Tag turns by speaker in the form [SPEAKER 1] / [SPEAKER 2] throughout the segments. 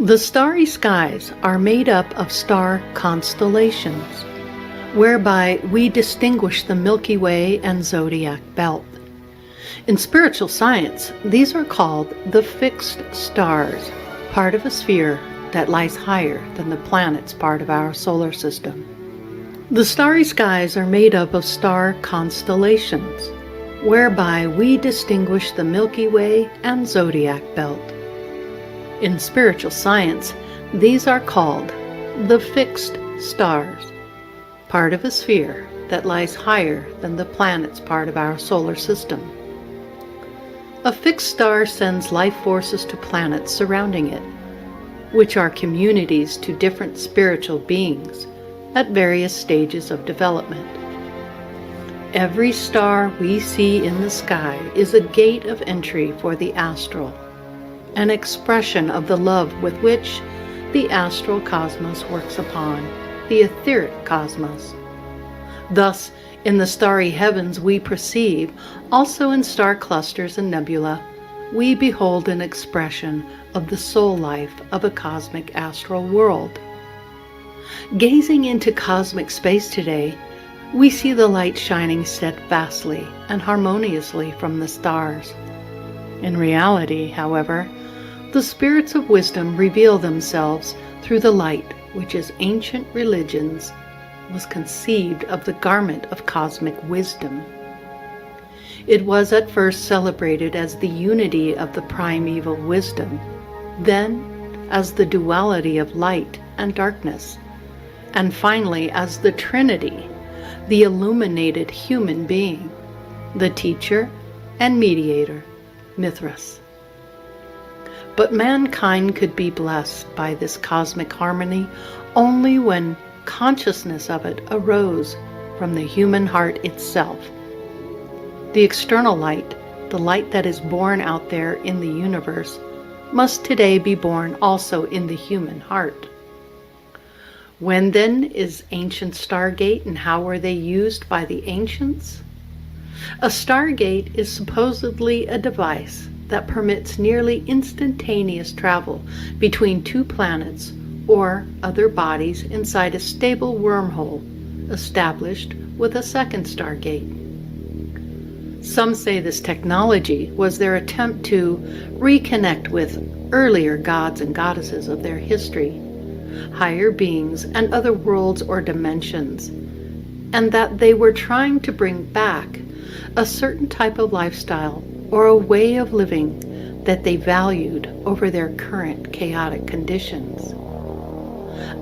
[SPEAKER 1] The starry skies are made up of star constellations, whereby we distinguish the Milky Way and zodiac belt. In spiritual science, these are called the fixed stars, part of a sphere that lies higher than the planets part of our solar system. The starry skies are made up of star constellations, whereby we distinguish the Milky Way and zodiac belt. In spiritual science, these are called the fixed stars, part of a sphere that lies higher than the planets part of our solar system. A fixed star sends life forces to planets surrounding it, which are communities to different spiritual beings at various stages of development. Every star we see in the sky is a gate of entry for the astral, an expression of the love with which the astral cosmos works upon the etheric cosmos. Thus, in the starry heavens we perceive, also in star clusters and nebula, we behold an expression of the soul life of a cosmic astral world. Gazing into cosmic space today, we see the light shining steadfastly and harmoniously from the stars. In reality, however, the spirits of wisdom reveal themselves through the light which as ancient religions was conceived of the garment of cosmic wisdom. It was at first celebrated as the unity of the primeval wisdom, then as the duality of light and darkness, and finally as the Trinity, the illuminated human being, the teacher and mediator, Mithras. But mankind could be blessed by this cosmic harmony only when consciousness of it arose from the human heart itself. The external light, the light that is born out there in the universe, must today be born also in the human heart. When then is ancient Stargate, and how were they used by the ancients? A Stargate is supposedly a device that permits nearly instantaneous travel between two planets or other bodies inside a stable wormhole established with a second Stargate. Some say this technology was their attempt to reconnect with earlier gods and goddesses of their history, higher beings and other worlds or dimensions, and that they were trying to bring back a certain type of lifestyle or a way of living that they valued over their current chaotic conditions.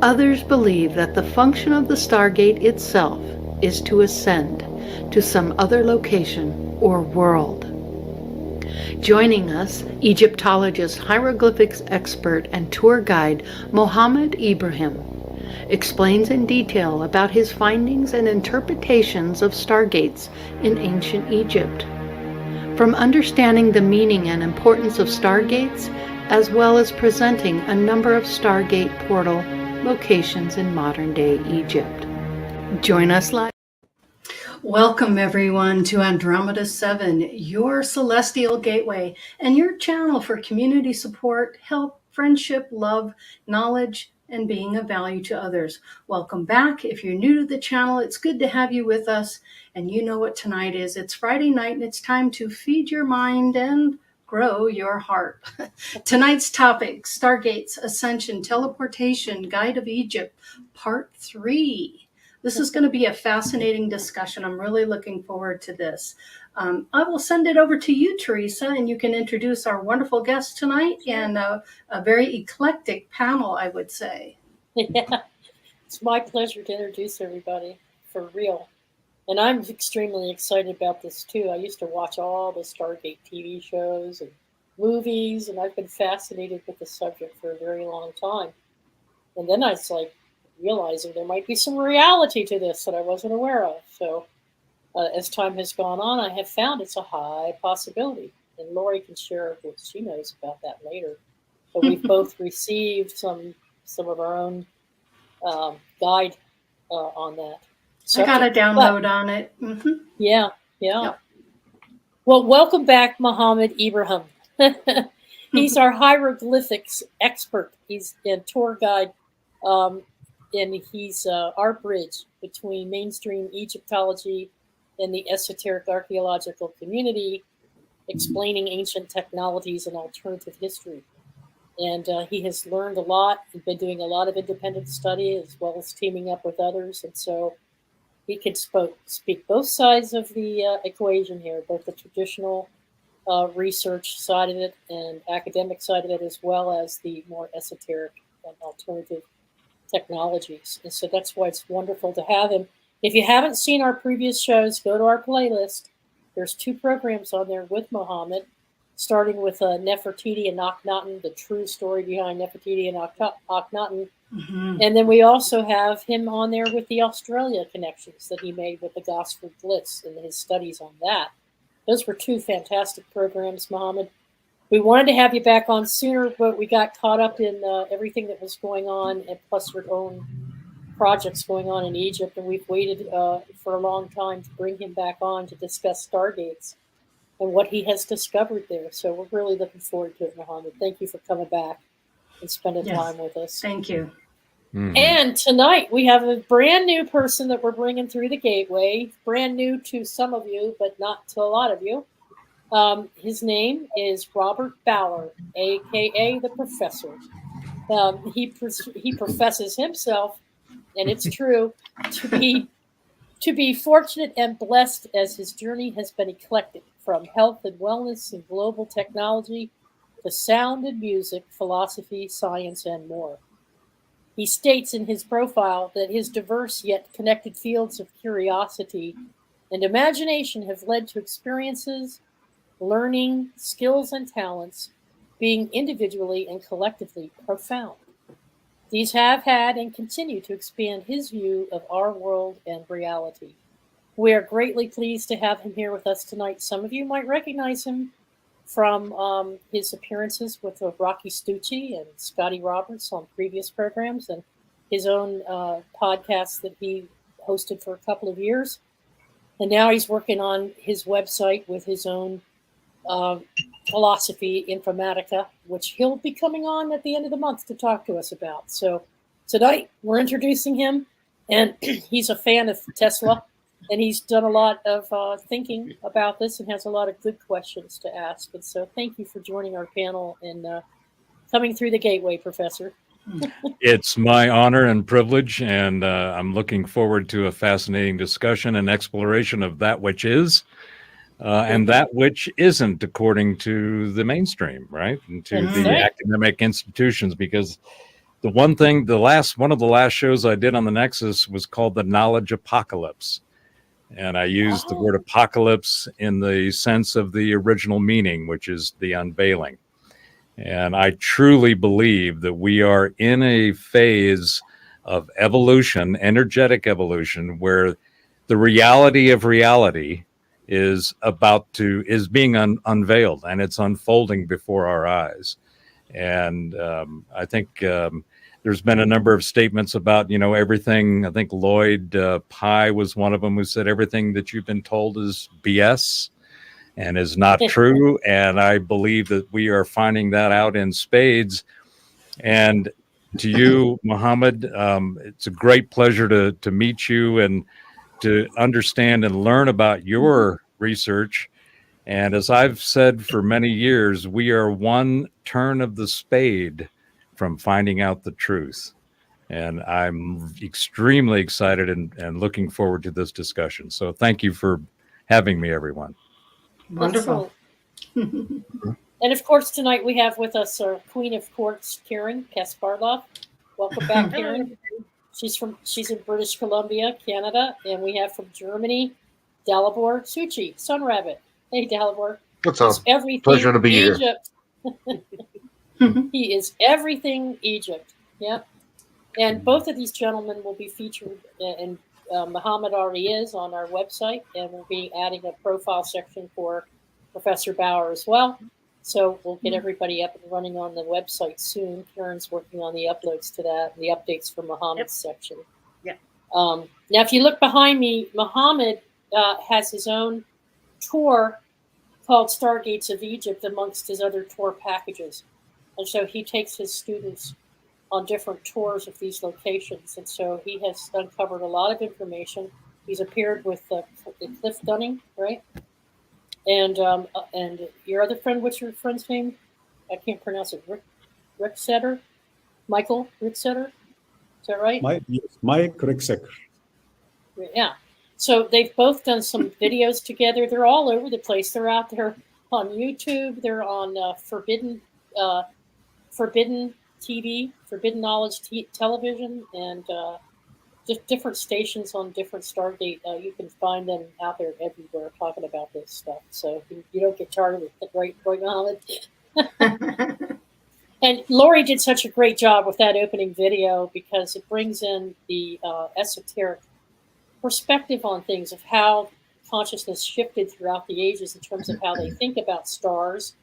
[SPEAKER 1] Others believe that the function of the Stargate itself is to ascend to some other location or world. Joining us, Egyptologist, Hieroglyphics Expert, and Tour Guide Mohamed Ibrahim explains in detail about his findings and interpretations of Stargates in ancient Egypt, from understanding the meaning and importance of Stargates, as well as presenting a number of Stargate portal locations in modern-day Egypt. Join us live. Welcome everyone to Andromeda 7, your celestial gateway and your channel for community support, help, friendship, love, knowledge, and being of value to others. Welcome back. If you're new to the channel, it's good to have you with us. And you know what tonight is. It's Friday night and it's time to feed your mind and grow your heart. Tonight's topic, Stargates, Ascension, Teleportation, Guide of Egypt, Part 3. This is going to be a fascinating discussion. I'm really looking forward to this. I will send it over to you, Teresa, and you can introduce our wonderful guest tonight and a very eclectic panel, I would say.
[SPEAKER 2] Yeah, it's my pleasure to introduce everybody, for real. And I'm extremely excited about this too. I used to watch all the Stargate TV shows and movies, and I've been fascinated with the subject for a very long time. And then I was like realizing there might be some reality to this that I wasn't aware of. So as time has gone on, I have found it's a high possibility. And Lori can share what she knows about that later. But we've both received some of our own guide on that.
[SPEAKER 1] I got a download on it.
[SPEAKER 2] Mm-hmm. Yeah. Yep. Well, welcome back, Mohamed Ibrahim. He's our hieroglyphics expert. He's a tour guide, and he's our bridge between mainstream Egyptology and the esoteric archaeological community, explaining ancient technologies and alternative history. And he has learned a lot. He's been doing a lot of independent study as well as teaming up with others. And so he can speak both sides of the equation here, both the traditional research side of it and academic side of it, as well as the more esoteric and alternative technologies. And so that's why it's wonderful to have him. If you haven't seen our previous shows, go to our playlist. There's 2 programs on there with Mohamed, starting with Nefertiti and Akhenaten, the true story behind Nefertiti and Akhenaten.
[SPEAKER 1] Mm-hmm.
[SPEAKER 2] And then we also have him on there with the Australia connections that he made with the Gosford glyphs and his studies on that. Those were 2 fantastic programs, Mohamed. We wanted to have you back on sooner, but we got caught up in everything that was going on, and plus your own projects going on in Egypt. And we've waited for a long time to bring him back on to discuss Stargates and what he has discovered there. So we're really looking forward to it, Mohamed. Thank you for coming back and spending time with us.
[SPEAKER 1] Thank you.
[SPEAKER 3] Mm-hmm.
[SPEAKER 2] And tonight we have a brand new person that we're bringing through the gateway. Brand new to some of you, but not to a lot of you. His name is Robert Bauer, a.k.a. the Professor. He professes himself, and it's true, to be fortunate and blessed, as his journey has been eclectic, from health and wellness and global technology to sound and music, philosophy, science, and more. He states in his profile that his diverse yet connected fields of curiosity and imagination have led to experiences, learning, skills, and talents being individually and collectively profound. These have had and continue to expand his view of our world and reality. We are greatly pleased to have him here with us tonight. Some of you might recognize him from his appearances with Rocky Stucci and Scotty Roberts on previous programs, and his own podcast that he hosted for a couple of years. And now he's working on his website with his own philosophy, Informatica, which he'll be coming on at the end of the month to talk to us about. So tonight we're introducing him, and he's a fan of Tesla. And he's done a lot of thinking about this and has a lot of good questions to ask. And so thank you for joining our panel and coming through the gateway, Professor.
[SPEAKER 3] It's my honor and privilege, and I'm looking forward to a fascinating discussion and exploration of that which is and that which isn't, according to the mainstream, right? And to the academic institutions, because the one thing, one of the last shows I did on the Nexus was called The Knowledge Apocalypse. And I used the word apocalypse in the sense of the original meaning, which is the unveiling. And I truly believe that we are in a phase of evolution, energetic evolution, where the reality of reality is being unveiled, and it's unfolding before our eyes. And I think there's been a number of statements about, everything. I think Lloyd Pye was one of them who said everything that you've been told is BS and is not true. And I believe that we are finding that out in spades. And to you, Mohamed, it's a great pleasure to meet you and to understand and learn about your research. And as I've said for many years, we are one turn of the spade from finding out the truth. And I'm extremely excited and looking forward to this discussion. So thank you for having me, everyone.
[SPEAKER 1] Wonderful.
[SPEAKER 2] And of course, tonight we have with us our Queen of Courts, Karen Kasparov. Welcome back, Karen. She's in British Columbia, Canada, and we have from Germany, Dalibor Suchi, Sun Rabbit. Hey, Dalibor.
[SPEAKER 4] What's up?
[SPEAKER 2] Everything
[SPEAKER 4] Pleasure to be
[SPEAKER 2] Egypt. He is everything Egypt. Yep. And both of these gentlemen will be featured, and Mohamed already is on our website, and we'll be adding a profile section for Professor Bauer as well. So we'll get everybody up and running on the website soon. Karen's working on the uploads to that, and the updates for Mohamed's section.
[SPEAKER 1] Yeah.
[SPEAKER 2] Now, if you look behind me, Mohamed has his own tour called Stargates of Egypt amongst his other tour packages. And so he takes his students on different tours of these locations. And so he has uncovered a lot of information. He's appeared with Cliff Dunning, right? And your other friend, what's your friend's name? I can't pronounce it. Ricksecker? Michael Ricksecker? Is that right?
[SPEAKER 4] Mike Ricksecker.
[SPEAKER 2] Yeah. So they've both done some videos together. They're all over the place. They're out there on YouTube. They're on Forbidden TV, Forbidden Knowledge Television, and just different stations on different Stargate. You can find them out there everywhere talking about this stuff. So you don't get tired of it, right, Mohamed? And Lori did such a great job with that opening video because it brings in the esoteric perspective on things of how consciousness shifted throughout the ages in terms of how they think about stars,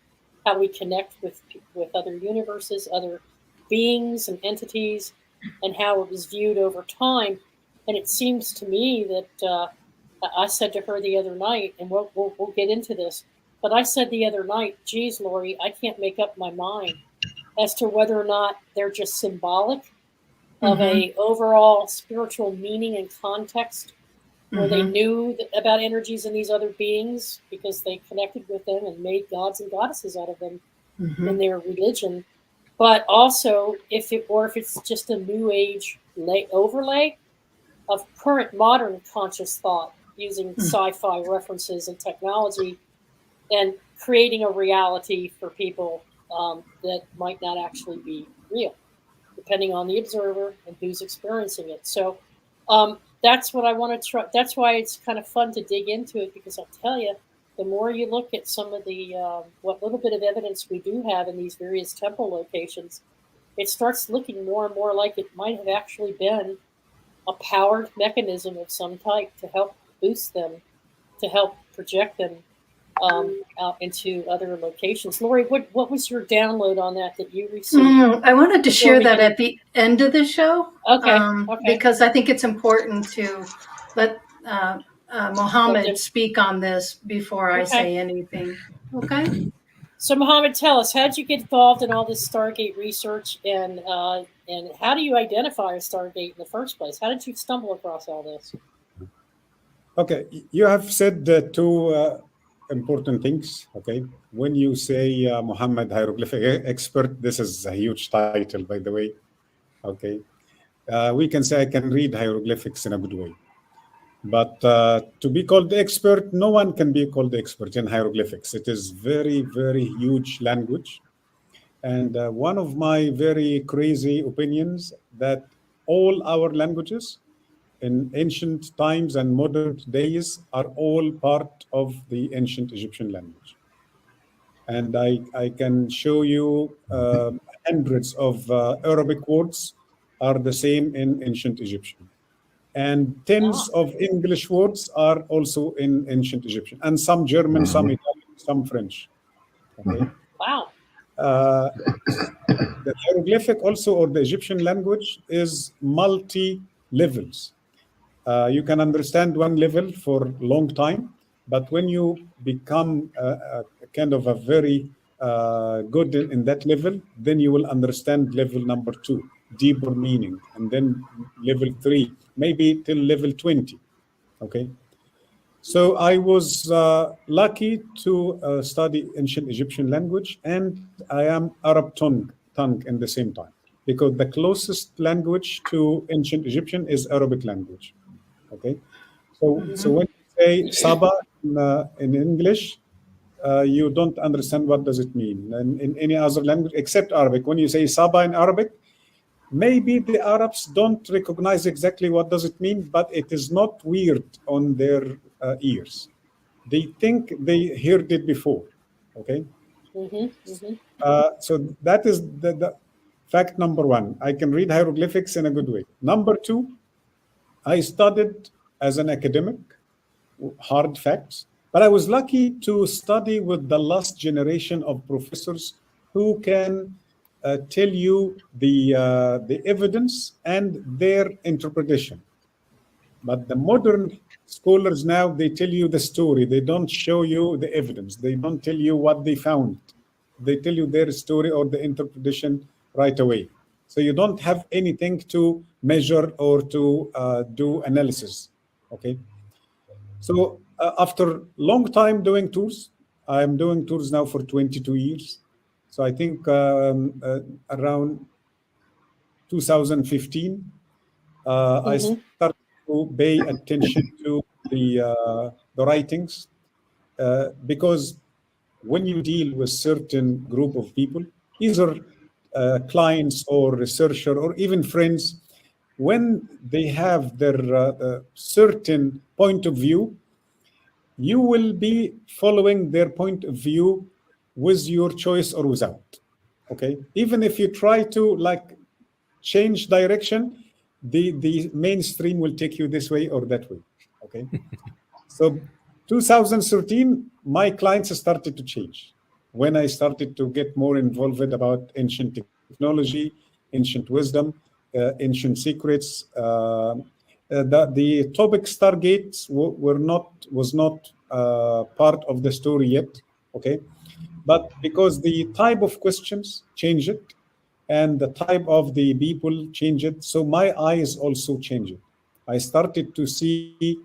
[SPEAKER 2] how we connect with other universes, other beings and entities, and how it was viewed over time. And it seems to me that I said to her the other night, and we'll get into this, but I said the other night, geez, Lori, I can't make up my mind as to whether or not they're just symbolic of a overall spiritual meaning and context where they knew about energies in these other beings because they connected with them and made gods and goddesses out of them in their religion. But also if it's just a new age overlay of current modern conscious thought using sci-fi references and technology and creating a reality for people that might not actually be real, depending on the observer and who's experiencing it. So that's what I want to try. That's why it's kind of fun to dig into it, because I'll tell you, the more you look at some of the what little bit of evidence we do have in these various temple locations, it starts looking more and more like it might have actually been a powered mechanism of some type to help boost them, to help project them out into other locations. Lori, what was your download on that you received?
[SPEAKER 1] I wanted to share that at the end of the show.
[SPEAKER 2] Okay.
[SPEAKER 1] Because I think it's important to let Mohamed speak on this before I say anything. Okay.
[SPEAKER 2] So Mohamed, tell us, how did you get involved in all this Stargate research, and how do you identify a Stargate in the first place? How did you stumble across all this?
[SPEAKER 4] Okay, you have said two important things. Okay, when you say Mohamed Hieroglyphic Expert, this is a huge title, by the way. Okay, we can say I can read hieroglyphics in a good way, but to be called the expert, no one can be called the expert in hieroglyphics. It is very, very huge language, and one of my very crazy opinions that all our languages in ancient times and modern days are all part of the ancient Egyptian language. And I can show you hundreds of Arabic words are the same in ancient Egyptian. And tens of English words are also in ancient Egyptian. And some German, some Italian, some French. Okay.
[SPEAKER 2] Wow.
[SPEAKER 4] The hieroglyphic also, or the Egyptian language, is multi-levels. You can understand one level for a long time, but when you become kind of a very good in that level, then you will understand level number 2, deeper meaning, and then level 3, maybe till level 20. Okay. So I was lucky to study ancient Egyptian language, and I am Arab tongue in the same time, because the closest language to ancient Egyptian is Arabic language. Okay, so when you say Saba in English, you don't understand what does it mean. And in any other language except Arabic, when you say Saba in Arabic, maybe the Arabs don't recognize exactly what does it mean, but it is not weird on their ears. They think they heard it before. Okay, so that is the fact number 1. I can read hieroglyphics in a good way. Number 2, I studied as an academic, hard facts, but I was lucky to study with the last generation of professors who can tell you the evidence and their interpretation. But the modern scholars now, they tell you the story. They don't show you the evidence. They don't tell you what they found. they tell you their story or the interpretation right away. So you don't have anything to measure or to do analysis. Okay. So after long time doing tours, I'm doing tours now for 22 years. So I think around 2015, I started to pay attention to the writings because when you deal with certain group of people, either clients or researcher or even friends, when they have their certain point of view, you will be following their point of view with your choice or without. Okay, even if you try to like change direction, the mainstream will take you this way or that way. Okay. So 2013, my clients started to change when I started to get more involved about ancient technology, ancient wisdom, ancient secrets. The topic Stargates was not part of the story yet. Okay, but because the type of questions changed and the type of the people changed, so my eyes also changed. I started to see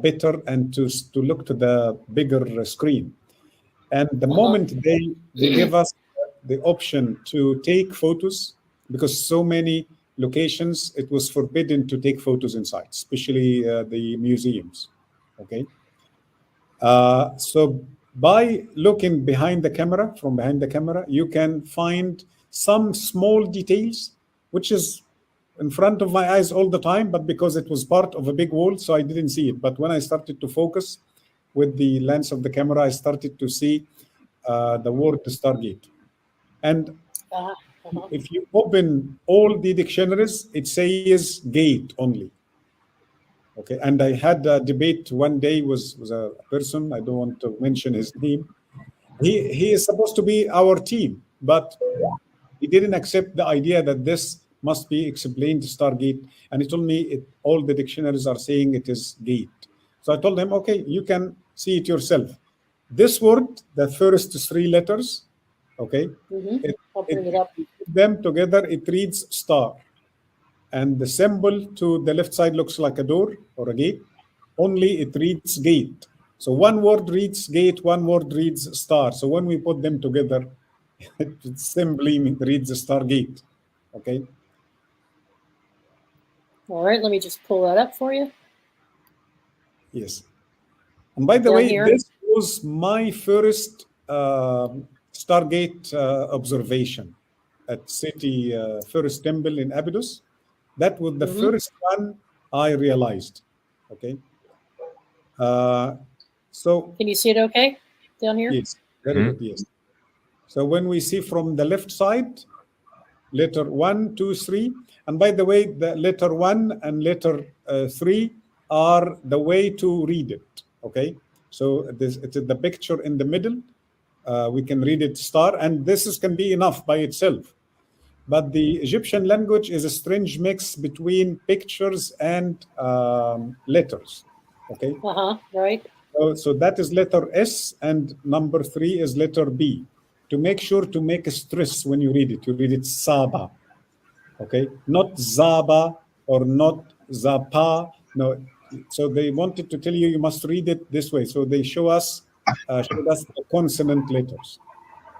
[SPEAKER 4] better and to look to the bigger screen. And the moment they give us the option to take photos, because so many locations it was forbidden to take photos inside, especially the museums. Okay. So by looking behind the camera, from behind the camera, you can find some small details, which is in front of my eyes all the time, but because it was part of a big wall, so I didn't see it. But when I started to focus with the lens of the camera, I started to see the word Stargate. And if you open all the dictionaries, it says gate only. Okay, and I had a debate one day with a person, I don't want to mention his name. He is supposed to be our team, but he didn't accept the idea that this must be explained to Stargate. And he told me all the dictionaries are saying it is gate. So I told him, okay, you can see it yourself. This word, the first three letters, okay,
[SPEAKER 2] I'll bring it up.
[SPEAKER 4] them together, it reads star. And the symbol to the left side looks like a door or a gate, only it reads gate. So one word reads gate, one word reads star. So when we put them together, it simply reads Stargate. Okay.
[SPEAKER 2] All right, let me just pull that up for you.
[SPEAKER 4] Yes. And by the way, this was my first Stargate observation at City First Temple in Abydos. That was the first one I realized. Okay. So
[SPEAKER 2] can you see it okay down here?
[SPEAKER 4] Yes, very good. Yes. So when we see from the left side, letter 1, 2, 3, and by the way, the letter 1 and letter 3 are the way to read it. Okay. So it's the picture in the middle. We can read it star, and can be enough by itself. But the Egyptian language is a strange mix between pictures and letters. Okay.
[SPEAKER 2] Right.
[SPEAKER 4] So that is letter S, and number 3 is letter B. To make sure to make a stress when you read it Saba. Okay, not Zaba or not Zapa. No. So they wanted to tell you must read it this way. So they showed us the consonant letters.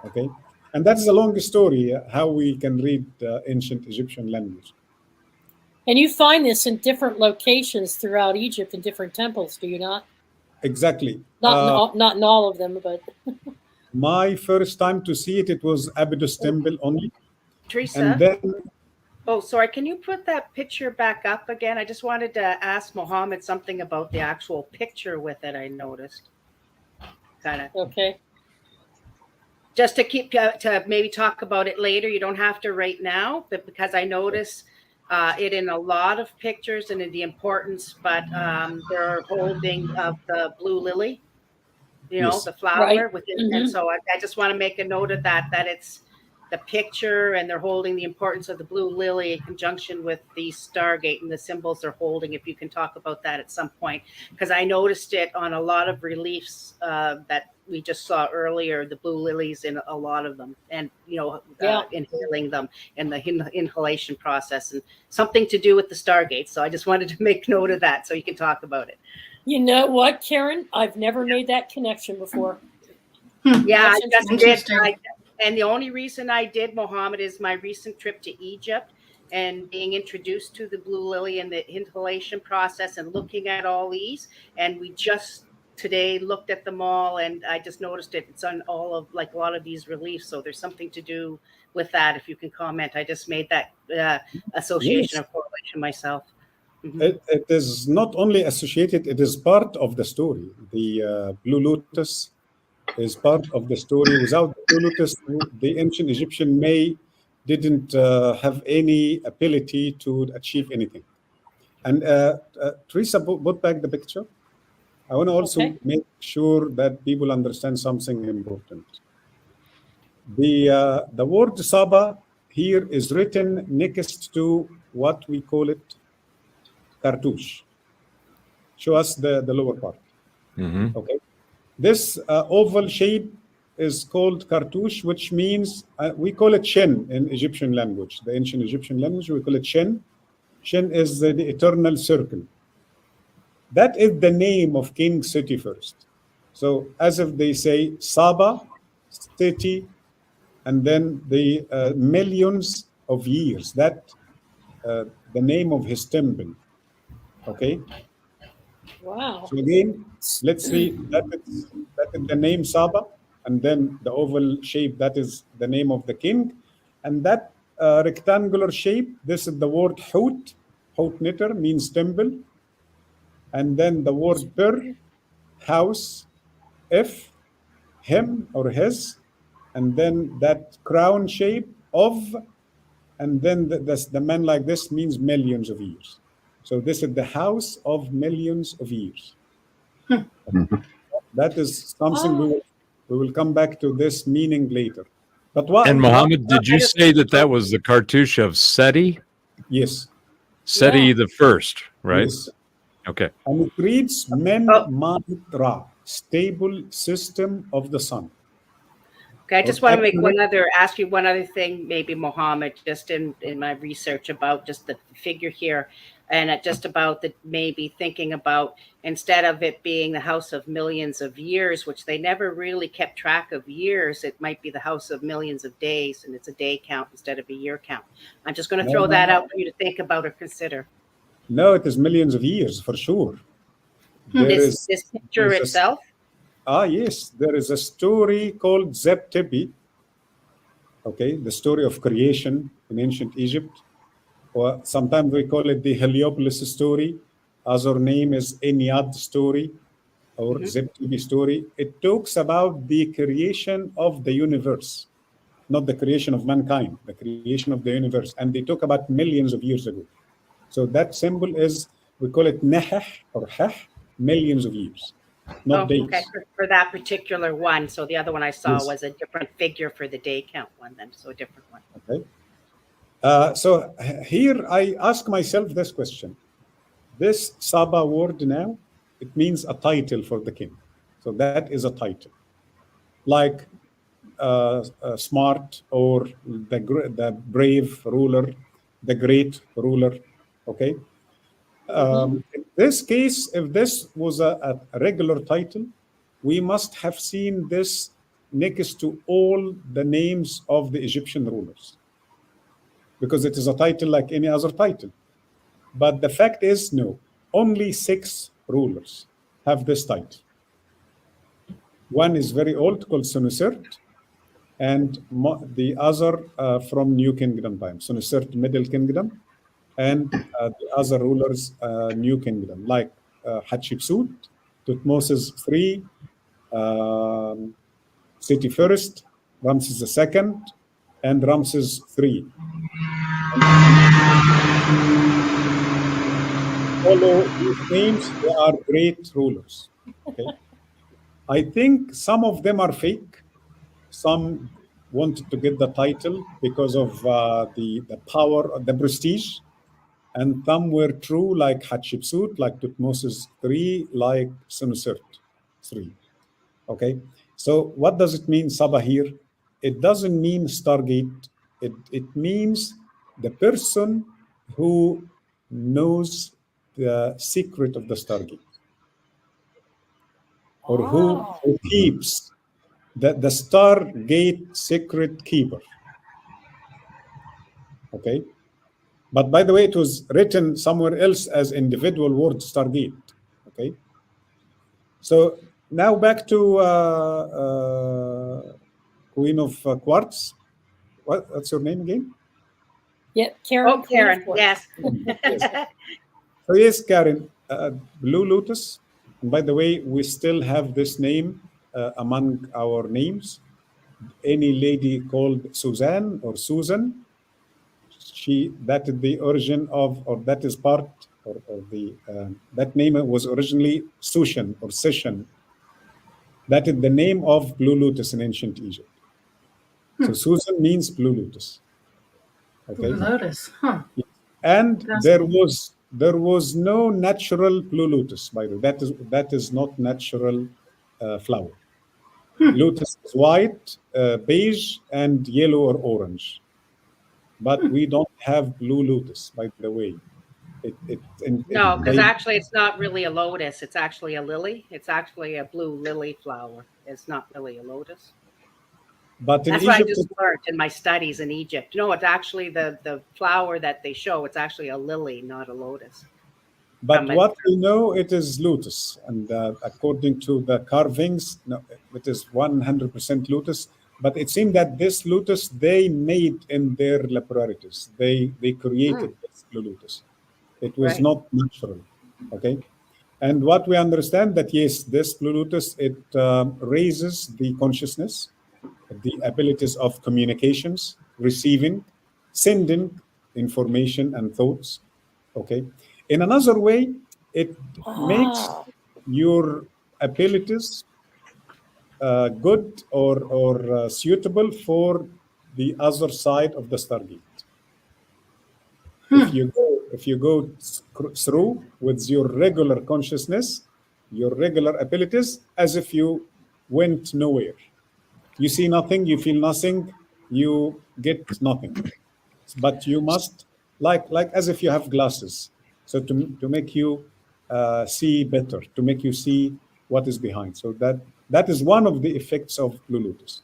[SPEAKER 4] Okay. And that's a long story, how we can read ancient Egyptian language.
[SPEAKER 2] And you find this in different locations throughout Egypt in different temples, do you not?
[SPEAKER 4] Exactly.
[SPEAKER 2] Not in all of them, but...
[SPEAKER 4] My first time to see it, it was Abydos Temple only.
[SPEAKER 5] Teresa?
[SPEAKER 4] And then...
[SPEAKER 5] Oh, sorry. Can you put that picture back up again? I just wanted to ask Mohamed something about the actual picture with it, I noticed. Kind of.
[SPEAKER 2] Okay.
[SPEAKER 5] Just to keep to maybe talk about it later. You don't have to right now, but because I notice it in a lot of pictures and in the importance, but they're holding of the blue lily, you know, the flower within. And so I just want to make a note of that it's the picture, and they're holding the importance of the blue lily in conjunction with the Stargate and the symbols they're holding. If you can talk about that at some point, because I noticed it on a lot of reliefs that we just saw earlier, the blue lilies in a lot of them, and inhaling them in the inhalation process, and something to do with the Stargates. So I just wanted to make note of that so you can talk about it.
[SPEAKER 2] You know what, Karen? I've never made that connection before.
[SPEAKER 5] Yeah,
[SPEAKER 2] That's
[SPEAKER 5] I just
[SPEAKER 2] interesting.
[SPEAKER 5] did. And the only reason I did, Mohammed, is my recent trip to Egypt and being introduced to the blue lily and the inhalation process and looking at all these. And we just today looked at them all, and I just noticed it. It's on all of, like, a lot of these reliefs. So there's something to do with that. If you can comment, I just made that association of correlation myself.
[SPEAKER 4] It is not only associated, it is part of the story. The Blue Lotus is part of the story. Without the Blue Lotus, the ancient Egyptian didn't have any ability to achieve anything. And Teresa, put back the picture. I want to also make sure that people understand something important. The word Saba here is written next to what we call it cartouche. Show us the lower part. Okay. This oval shape is called cartouche, which means we call it Shen in Egyptian language. The ancient Egyptian language, we call it Shen. Shen is the eternal circle. That is the name of King Seti first. So as if they say Saba, Seti, and then the millions of years. That the name of his temple. Okay.
[SPEAKER 2] Wow.
[SPEAKER 4] So again, let's see, that is the name Saba, and then the oval shape, that is the name of the king. And that rectangular shape, this is the word Hout. Hout Netter means temple. And then the word Per, house, F, him or his, and then that crown shape of, and then the man like this means millions of years. So this is the house of millions of years. That is something we will come back to this meaning later. But what?
[SPEAKER 3] And Mohammed, did you say that was the cartouche of Seti?
[SPEAKER 4] Yes.
[SPEAKER 3] Seti the first, right?
[SPEAKER 4] Yes.
[SPEAKER 3] Okay.
[SPEAKER 4] And it reads Men Mantra, stable system of the sun.
[SPEAKER 5] Okay, I just want to make ask you one other thing, maybe, Mohammed, just in my research about just the figure here, and just about maybe thinking about, instead of it being the house of millions of years, which they never really kept track of years, it might be the house of millions of days, and it's a day count instead of a year count. I'm just going to throw that out for you to think about or consider.
[SPEAKER 4] No, it is millions of years for sure.
[SPEAKER 5] This picture itself?
[SPEAKER 4] Yes, there is a story called Zeb-Tepi. Okay, the story of creation in ancient Egypt. Or sometimes we call it the Heliopolis story. Other name is Ennead story or Zeb-Tepi story. It talks about the creation of the universe, not the creation of mankind, the creation of the universe. And they talk about millions of years ago. So that symbol is, we call it Neheh or Heh, millions of years. Not days.
[SPEAKER 5] Okay, for that particular one. So the other one I saw was a different figure for the day count one, then, so a different one.
[SPEAKER 4] Okay. So here I ask myself this question. This Saba word now, it means a title for the king. So that is a title. Like smart or the brave ruler, the great ruler. Okay. In this case, if this was a regular title, we must have seen this next to all the names of the Egyptian rulers, because it is a title like any other title. But the fact is, no, only 6 rulers have this title. One is very old, called Senusert, and the other from New Kingdom time, Senusert Middle Kingdom, and the other rulers, New Kingdom, like Hatshepsut, Tutmosis III, Seti first, Ramses II, and Ramses III. Follow these names, they are great rulers. Okay, I think some of them are fake, some wanted to get the title because of the power, the prestige, and some were true, like Hatshepsut, like Tutmosis III, like Senusert III. Okay, so what does it mean, Saba here? It doesn't mean Stargate. It means the person who knows the secret of the Stargate, or who keeps the Stargate secret keeper. Okay, but by the way, it was written somewhere else as individual word Stargate. Okay, so now back to Queen of Quartz. What's your name again?
[SPEAKER 2] Yeah, Karen.
[SPEAKER 5] Oh, Karen, yes.
[SPEAKER 4] Yes. So yes, Karen, Blue Lotus. And by the way, we still have this name among our names. Any lady called Suzanne or Susan, that is the origin of, or that is part, or the that name was originally Sushan or Session. That is the name of Blue Lotus in ancient Egypt. So Susan means Blue Lotus. Okay.
[SPEAKER 1] Blue lotus, huh?
[SPEAKER 4] And there was no natural Blue Lotus, by the way. That is not natural flower. Lotus is white, beige, and yellow or orange. But we don't have Blue Lotus, by the way.
[SPEAKER 5] No, because actually it's not really a lotus. It's actually a lily. It's actually a blue lily flower. It's not really a lotus.
[SPEAKER 4] But in
[SPEAKER 5] That's
[SPEAKER 4] Egypt,
[SPEAKER 5] what I just learned in my studies in Egypt. No, it's actually the flower that they show. It's actually a lily, not a lotus.
[SPEAKER 4] But what we know, it is lotus. And according to the carvings, no, it is 100% lotus. But it seemed that this lotus they made in their laboratories. They created this blue lotus. It was not natural. Okay. And what we understand that, yes, this blue lotus, it raises the consciousness, the abilities of communications, receiving, sending information and thoughts. Okay. In another way, it makes your abilities good or suitable for the other side of the Stargate. If you go through with your regular consciousness, your regular abilities, as if you went nowhere. You see nothing, you feel nothing, you get nothing. But you must, like as if you have glasses, so to make you see better, to make you see what is behind. So that is one of the effects of Blue Lotus.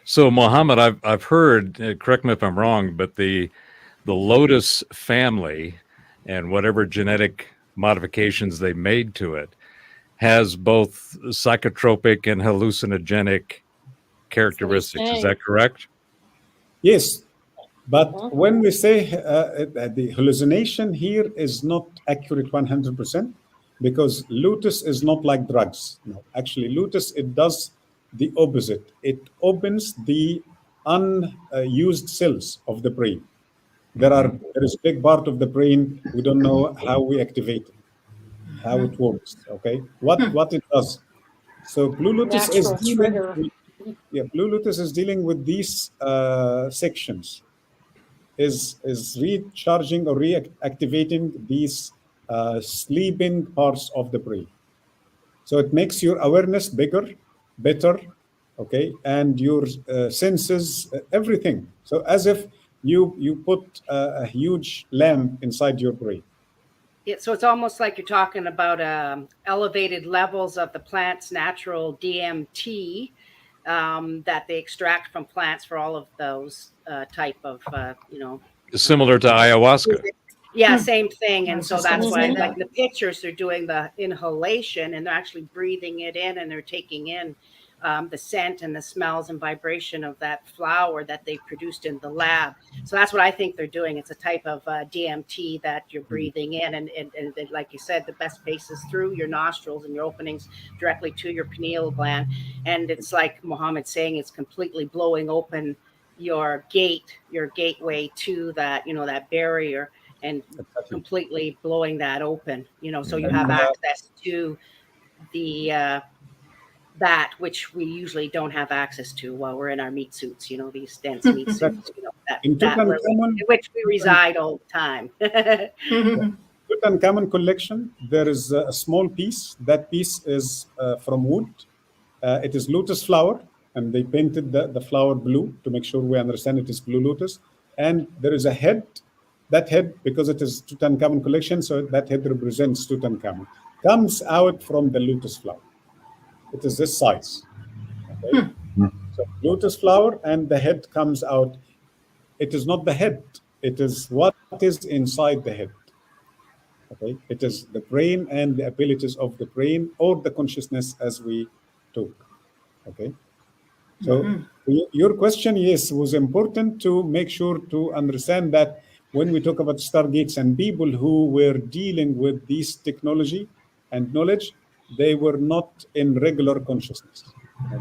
[SPEAKER 3] So, Mohammed, I've heard, correct me if I'm wrong, but the lotus family and whatever genetic modifications they made to it has both psychotropic and hallucinogenic characteristics. Is that correct?
[SPEAKER 4] Yes. But when we say the hallucination here is not accurate 100%, because lotus is not like drugs. No, actually, lotus, it does the opposite. It opens the unused cells of the brain. There is a big part of the brain we don't know how we activate it, how it works. Okay, what it does. So Blue Lotus is Blue Lotus is dealing with these sections. Is recharging or reactivating these sleeping parts of the brain. So it makes your awareness bigger, better, okay, and your senses, everything. So as if you put a huge lamp inside your brain.
[SPEAKER 5] Yeah, so it's almost like you're talking about elevated levels of the plant's natural DMT that they extract from plants for all of those type of,
[SPEAKER 3] Similar to ayahuasca.
[SPEAKER 5] Yeah, same thing. And so that's why, like in the pictures, they're doing the inhalation and they're actually breathing it in and they're taking in the scent and the smells and vibration of that flower that they produced in the lab. So that's what I think they're doing. It's a type of DMT that you're breathing in. And like you said, the best space is through your nostrils and your openings directly to your pineal gland. And it's like Mohammed's saying, it's completely blowing open your gateway to that, that barrier, and completely blowing that open, so you have access to the that which we usually don't have access to while we're in our meat suits, you know, these dense meat suits, you know,
[SPEAKER 4] In Tutankhamun,
[SPEAKER 5] in which we reside all the time.
[SPEAKER 4] Tutankhamun collection, there is a small piece. That piece is from wood. It is lotus flower, and they painted the flower blue to make sure we understand it is blue lotus. And there is a head. That head, because it is Tutankhamun collection, so that head represents Tutankhamun, comes out from the lotus flower. It is this size. Okay? So lotus flower and the head comes out. It is not the head. It is what is inside the head. Okay? It is the brain and the abilities of the brain or the consciousness as we talk. Okay? So your question, yes, was important to make sure to understand that when we talk about stargates and people who were dealing with this technology and knowledge, they were not in regular consciousness.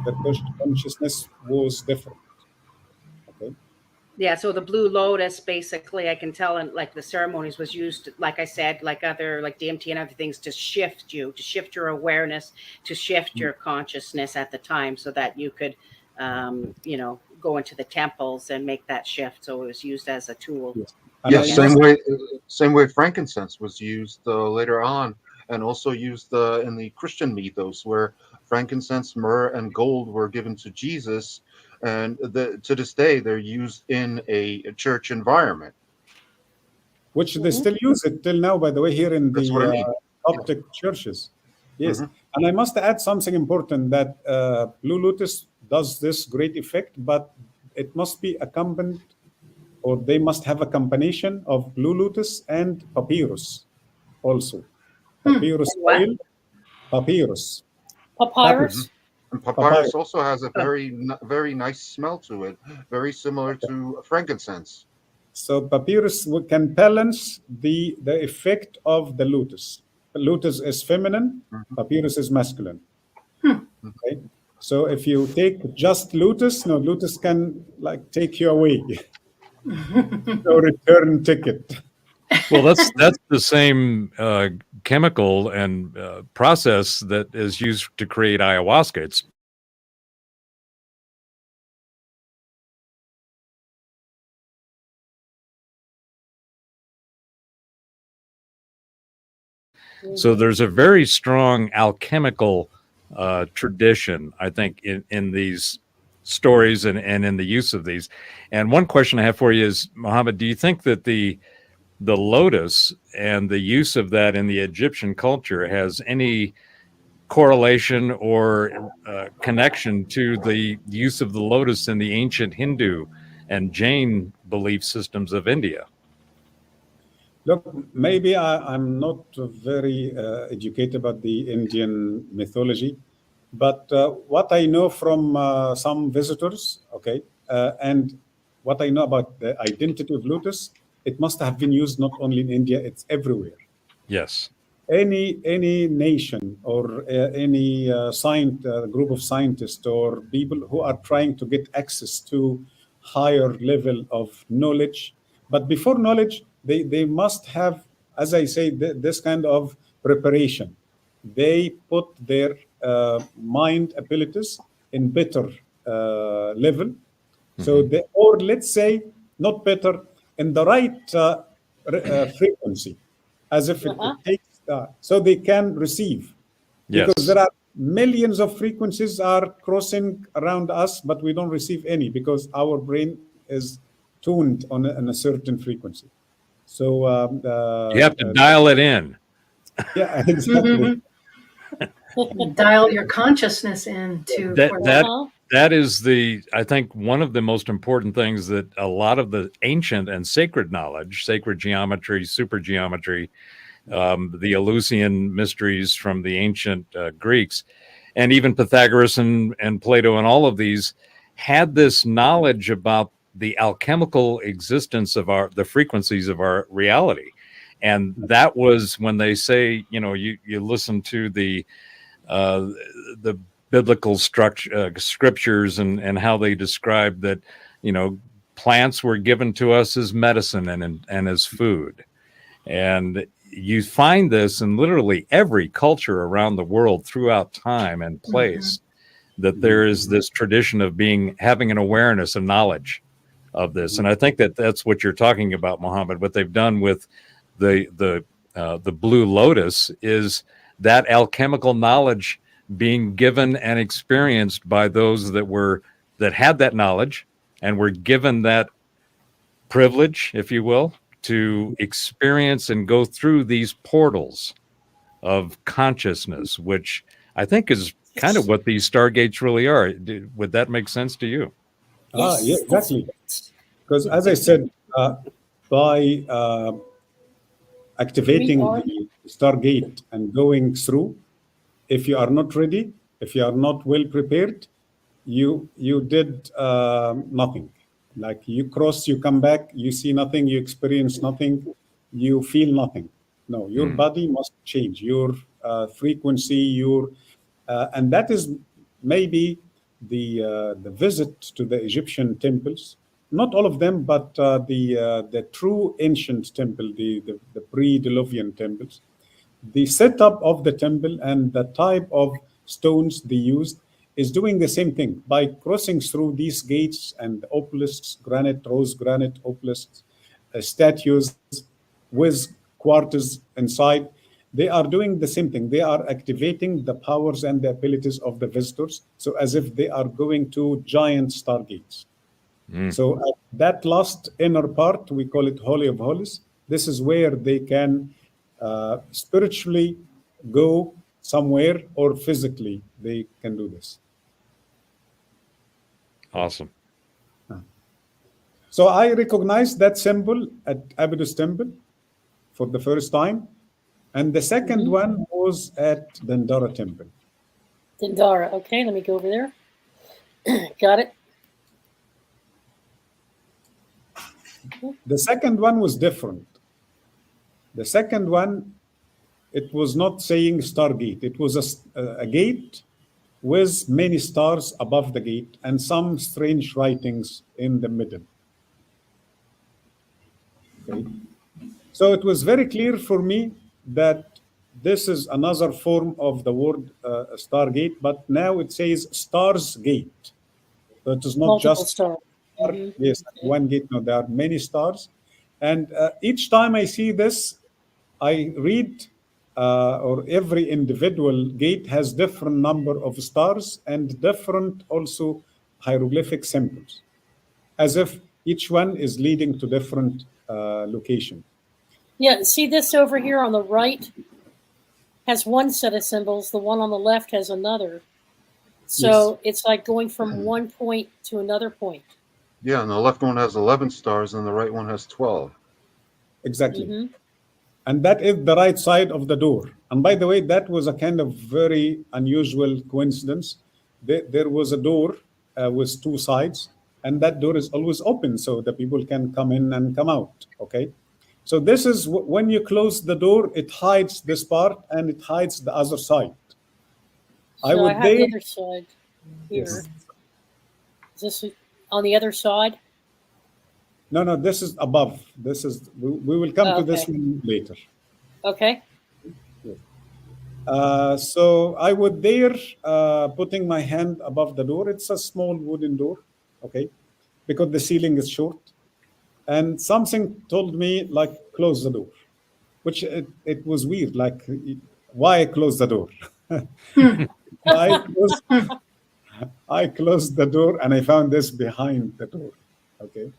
[SPEAKER 4] Their consciousness was different. Okay.
[SPEAKER 5] Yeah, so the blue lotus, basically, I can tell in like the ceremonies was used, like I said, like DMT and other things, to shift your awareness, to shift your consciousness at the time, so that you could, you know, go into the temples and make that shift. So it was used as a tool.
[SPEAKER 4] Yes.
[SPEAKER 6] Yes, same way frankincense was used later on, and also used in the Christian mythos, where frankincense, myrrh, and gold were given to Jesus, and to this day they're used in a church environment.
[SPEAKER 4] Which they still use it till now, by the way, here in
[SPEAKER 6] That's what I mean.
[SPEAKER 4] Coptic churches. Yes, and I must add something important, that Blue Lotus does this great effect, but it must be accompanied, or they must have a combination of Blue Lotus and papyrus also. Papyrus oil, papyrus.
[SPEAKER 2] Papyrus?
[SPEAKER 6] And papyrus also has a very nice smell to it, very similar to frankincense.
[SPEAKER 4] So papyrus can balance the effect of the lotus. The lotus is feminine, papyrus is masculine. Okay? So if you take just lotus, no, lotus can like take you away. No return ticket.
[SPEAKER 3] Well, that's the same chemical and process that is used to create ayahuasca. It's so there's a very strong alchemical tradition, I think, in these stories and in the use of these. And one question I have for you is, Mohammed, do you think that the lotus and the use of that in the Egyptian culture has any correlation or connection to the use of the lotus in the ancient Hindu and Jain belief systems of India?
[SPEAKER 4] Look, maybe I'm not very educated about the Indian mythology, but what I know from some visitors, okay, and what I know about the identity of lotus, it must have been used not only in India, it's everywhere.
[SPEAKER 3] Yes.
[SPEAKER 4] Any nation or any group of scientists or people who are trying to get access to higher level of knowledge, but before knowledge, they must have, as I say, this kind of preparation. They put their mind abilities in better level. So or let's say not better, in the right frequency, as if it takes, so they can receive.
[SPEAKER 3] Yes.
[SPEAKER 4] Because there are millions of frequencies are crossing around us, but we don't receive any because our brain is tuned on a certain frequency. So
[SPEAKER 3] you have to dial it in.
[SPEAKER 4] Yeah, exactly.
[SPEAKER 1] Dial your consciousness in to
[SPEAKER 3] that is I think one of the most important things that a lot of the ancient and sacred knowledge, sacred geometry, supergeometry, the Eleusinian mysteries from the ancient Greeks, and even Pythagoras and Plato and all of these had this knowledge about the alchemical existence of the frequencies of our reality. And that was when they say, you know, you listen to the biblical scriptures and how they describe that, you know, plants were given to us as medicine and as food. And you find this in literally every culture around the world throughout time and place. that there is this tradition of having an awareness and knowledge of this. And I think that that's what you're talking about, Mohammed. What they've done with the Blue Lotus is that alchemical knowledge being given and experienced by those that had that knowledge and were given that privilege, if you will, to experience and go through these portals of consciousness, which I think is kind of what these stargates really are. Would that make sense to you?
[SPEAKER 4] Yeah, exactly. Because as I said, by activating the Stargate and going through, if you are not ready, if you are not well prepared, you did nothing. Like you cross, you come back, you see nothing, you experience nothing, you feel nothing. No, your body must change, your frequency, and that is maybe the visit to the Egyptian temples. Not all of them, but the true ancient temple, the pre-Diluvian temples. The setup of the temple and the type of stones they used is doing the same thing. By crossing through these gates and obelisks, granite, rose granite obelisks, statues with quarters inside, they are doing the same thing. They are activating the powers and the abilities of the visitors, so as if they are going to giant stargates. So at that last inner part, we call it Holy of Holies. This is where they can spiritually go somewhere, or physically they can do this.
[SPEAKER 3] Awesome.
[SPEAKER 4] So I recognized that symbol at Abydos Temple for the first time. And the second one was at Dendara Temple.
[SPEAKER 2] Dendara. Okay, let me go over there. Got it.
[SPEAKER 4] The second one was different. The second one, it was not saying Stargate. It was a gate with many stars above the gate and some strange writings in the middle. Okay. So it was very clear for me that this is another form of the word Stargate, but now it says Stars Gate. So it is not
[SPEAKER 2] Multiple
[SPEAKER 4] just
[SPEAKER 2] stars.
[SPEAKER 4] Yes, one gate. No, there are many stars. And each time I see this, I read, or every individual gate has different number of stars and different also hieroglyphic symbols, as if each one is leading to different location.
[SPEAKER 2] Yeah, see this over here on the right has one set of symbols. The one on the left has another. So it's like going from one point to another point.
[SPEAKER 6] Yeah, and the left one has 11 stars and the right one has 12.
[SPEAKER 4] Exactly. And that is the right side of the door. And by the way, that was a kind of very unusual coincidence. There was a door with two sides, and that door is always open so the people can come in and come out. Okay. So this is when you close the door, it hides this part and it hides the other side.
[SPEAKER 2] So I have the other side here.
[SPEAKER 4] Yes.
[SPEAKER 2] Is this on the other side?
[SPEAKER 4] No, this is above. This is, we will come to this one later.
[SPEAKER 2] Okay.
[SPEAKER 4] So I would putting my hand above the door. It's a small wooden door, okay, because the ceiling is short. And something told me, like, close the door, which it was weird. Like, why close the door? I closed the door and I found this behind the door, okay?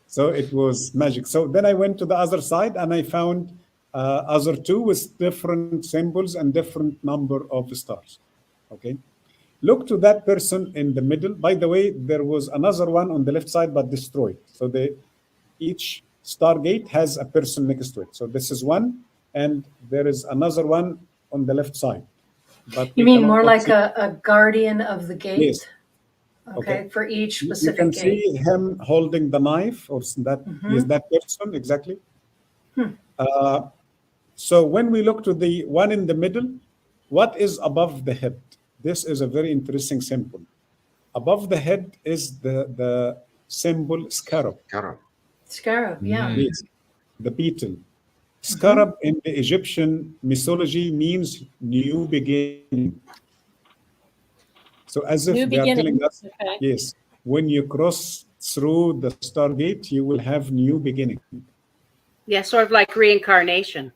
[SPEAKER 4] So it was magic. So then I went to the other side and I found other two with different symbols and different number of stars, okay? Look to that person in the middle. By the way, there was another one on the left side, but destroyed. So each Stargate has a person next to it. So this is one, and there is another one on the left side. But
[SPEAKER 1] you mean more like a guardian of the gate?
[SPEAKER 4] Yes.
[SPEAKER 1] Okay, for each specific
[SPEAKER 4] you can
[SPEAKER 1] gate.
[SPEAKER 4] see him holding the knife, or that is that person exactly. So when we look to the one in the middle, what is above the head? This is a very interesting symbol. Above the head is the symbol scarab.
[SPEAKER 1] Scarab, yeah.
[SPEAKER 4] Yes, the beetle. Scarab in the Egyptian mythology means new beginning. So as if
[SPEAKER 2] New
[SPEAKER 4] they are
[SPEAKER 2] beginning.
[SPEAKER 4] telling us,
[SPEAKER 2] Okay.
[SPEAKER 4] yes, when you cross through the Stargate, you will have new beginning.
[SPEAKER 5] Yeah, sort of like reincarnation.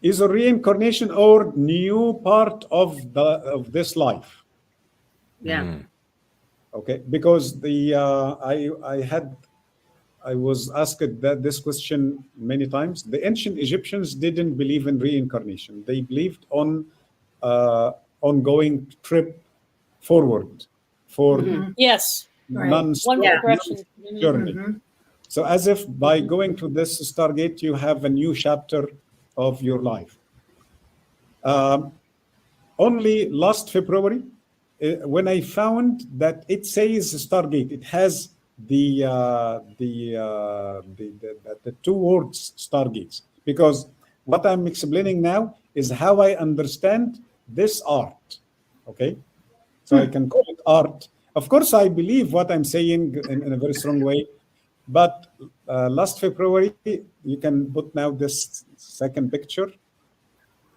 [SPEAKER 4] Is a reincarnation or new part of this life.
[SPEAKER 5] Yeah.
[SPEAKER 3] Mm.
[SPEAKER 4] Okay, because the I was asked that this question many times. The ancient Egyptians didn't believe in reincarnation. They believed on ongoing trip forward for
[SPEAKER 2] Yes.
[SPEAKER 1] Right.
[SPEAKER 4] non-stop
[SPEAKER 2] One
[SPEAKER 5] Yeah.
[SPEAKER 2] progression.
[SPEAKER 4] journey. So as if by going to this Stargate, you have a new chapter of your life. Only last February, when I found that it says Stargate, it has the two words Stargates, because what I'm explaining now is how I understand this art. Okay, so I can call it art. Of course, I believe what I'm saying in a very strong way, but last February, you can put now this second picture.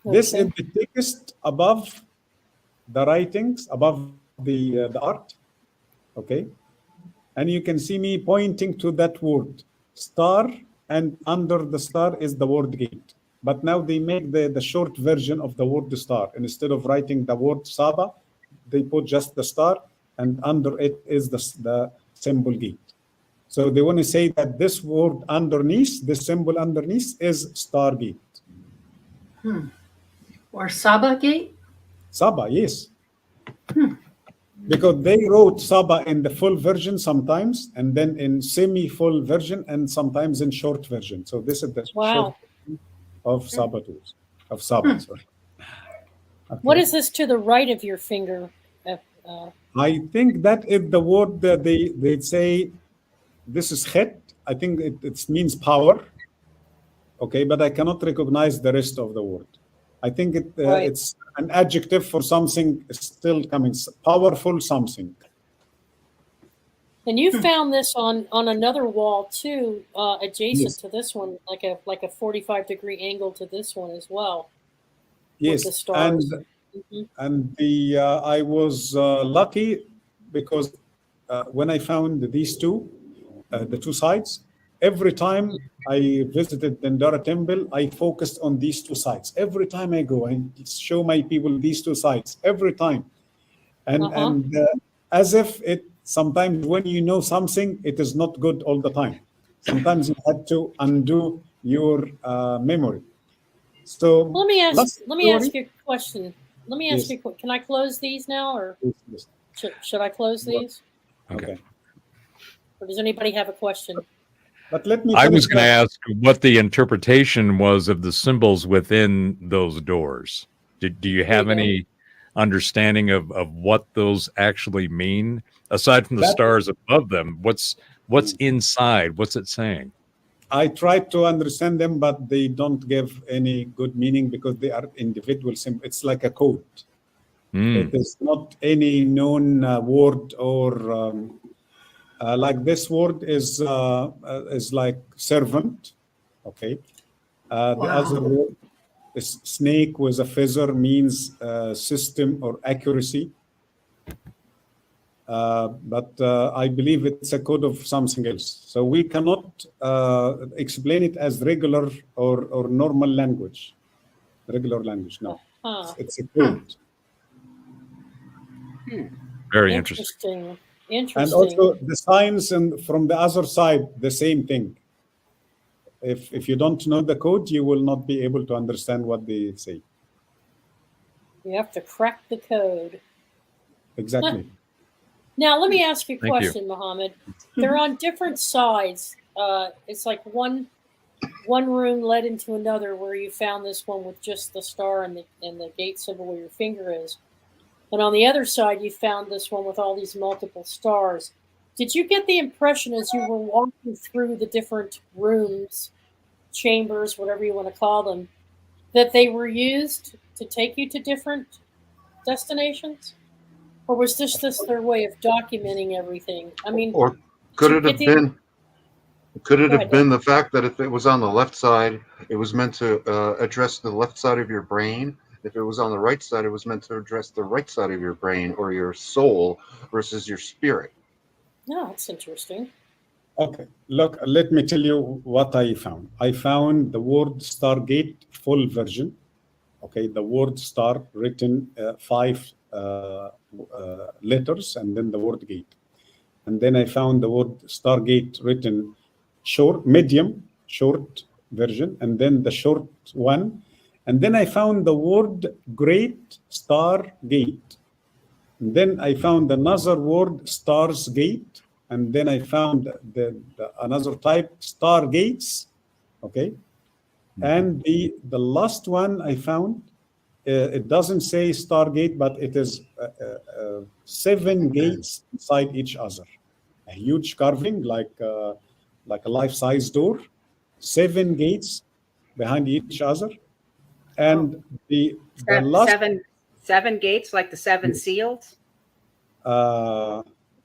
[SPEAKER 4] This is the text above the writings, above the art, okay? And you can see me pointing to that word, star, and under the star is the word gate. But now they make the short version of the word star. Instead of writing the word Saba, they put just the star, and under it is the symbol gate. So they want to say that this word underneath, this symbol underneath is Stargate.
[SPEAKER 1] Or Saba Gate?
[SPEAKER 4] Saba, yes. Because they wrote Saba in the full version sometimes, and then in semi-full version, and sometimes in short version. So this is the
[SPEAKER 2] Wow.
[SPEAKER 4] short version of Saba tools, of Saba, sorry. Okay.
[SPEAKER 2] What is this to the right of your finger?
[SPEAKER 4] I think that is the word that they say, this is Chet. I think it means power. Okay, but I cannot recognize the rest of the word. I think
[SPEAKER 2] Right.
[SPEAKER 4] it's an adjective for something still coming, powerful something.
[SPEAKER 2] And you found this on another wall too, adjacent
[SPEAKER 4] Yes.
[SPEAKER 2] to this one, like a 45-degree angle to this one as well.
[SPEAKER 4] Yes,
[SPEAKER 2] With the stars.
[SPEAKER 4] and I was lucky because when I found these two, the two sites, every time I visited the Dendara temple, I focused on these two sites. Every time I go, I show my people these two sites every time, and as if it. Sometimes when you know something, it is not good all the time. Sometimes you have to undo your memory. So
[SPEAKER 2] Let me ask
[SPEAKER 4] story,
[SPEAKER 2] you a question. Let me ask
[SPEAKER 4] yes.
[SPEAKER 2] you. Can I close these now, or
[SPEAKER 4] Yes.
[SPEAKER 2] should I close these?
[SPEAKER 3] Okay.
[SPEAKER 2] Or does anybody have a question?
[SPEAKER 4] But let me
[SPEAKER 3] I
[SPEAKER 4] finish
[SPEAKER 3] was going to
[SPEAKER 4] that.
[SPEAKER 3] ask what the interpretation was of the symbols within those doors. Do you have any understanding of what those actually mean? Aside from the stars above them, what's inside? What's it saying?
[SPEAKER 4] I tried to understand them, but they don't give any good meaning because they are individual symbols. It's like a code. It is not any known word or like this word is like servant. Okay. The other word is snake with a feather means system or accuracy. But I believe it's a code of something else. So we cannot explain it as regular or normal language. Regular language, no. It's a code.
[SPEAKER 3] Very interesting.
[SPEAKER 4] And also the signs and from the other side, the same thing. If you don't know the code, you will not be able to understand what they say.
[SPEAKER 2] You have to crack the code.
[SPEAKER 4] Exactly.
[SPEAKER 2] Now, let me ask you a
[SPEAKER 3] Thank you.
[SPEAKER 2] question, Mohammed. They're on different sides. It's like one room led into another where you found this one with just the star and the gate symbol where your finger is. And on the other side, you found this one with all these multiple stars. Did you get the impression as you were walking through the different rooms, chambers, whatever you want to call them, that they were used to take you to different destinations? Or was this just their way of documenting everything? I mean,
[SPEAKER 6] Or could it have been? Could it have been the fact that if it was on the left side, it was meant to address the left side of your brain, If it was on the right side, it was meant to address the right side of your brain or your soul versus your spirit.
[SPEAKER 2] No, that's interesting.
[SPEAKER 4] Okay, look, let me tell you what I found. I found the word Stargate full version. Okay, the word star written 5 letters, and then the word gate. And then I found the word Stargate written short, medium, short version, and then the short one. And then I found the word Great Stargate. And then I found another word Stars Gate. And then I found another type Stargates. Okay. And the last one I found, it doesn't say Stargate, but it is 7 gates inside each other. A huge carving, like a life-size door, 7 gates behind each other, and the last
[SPEAKER 5] seven gates, like the 7 seals.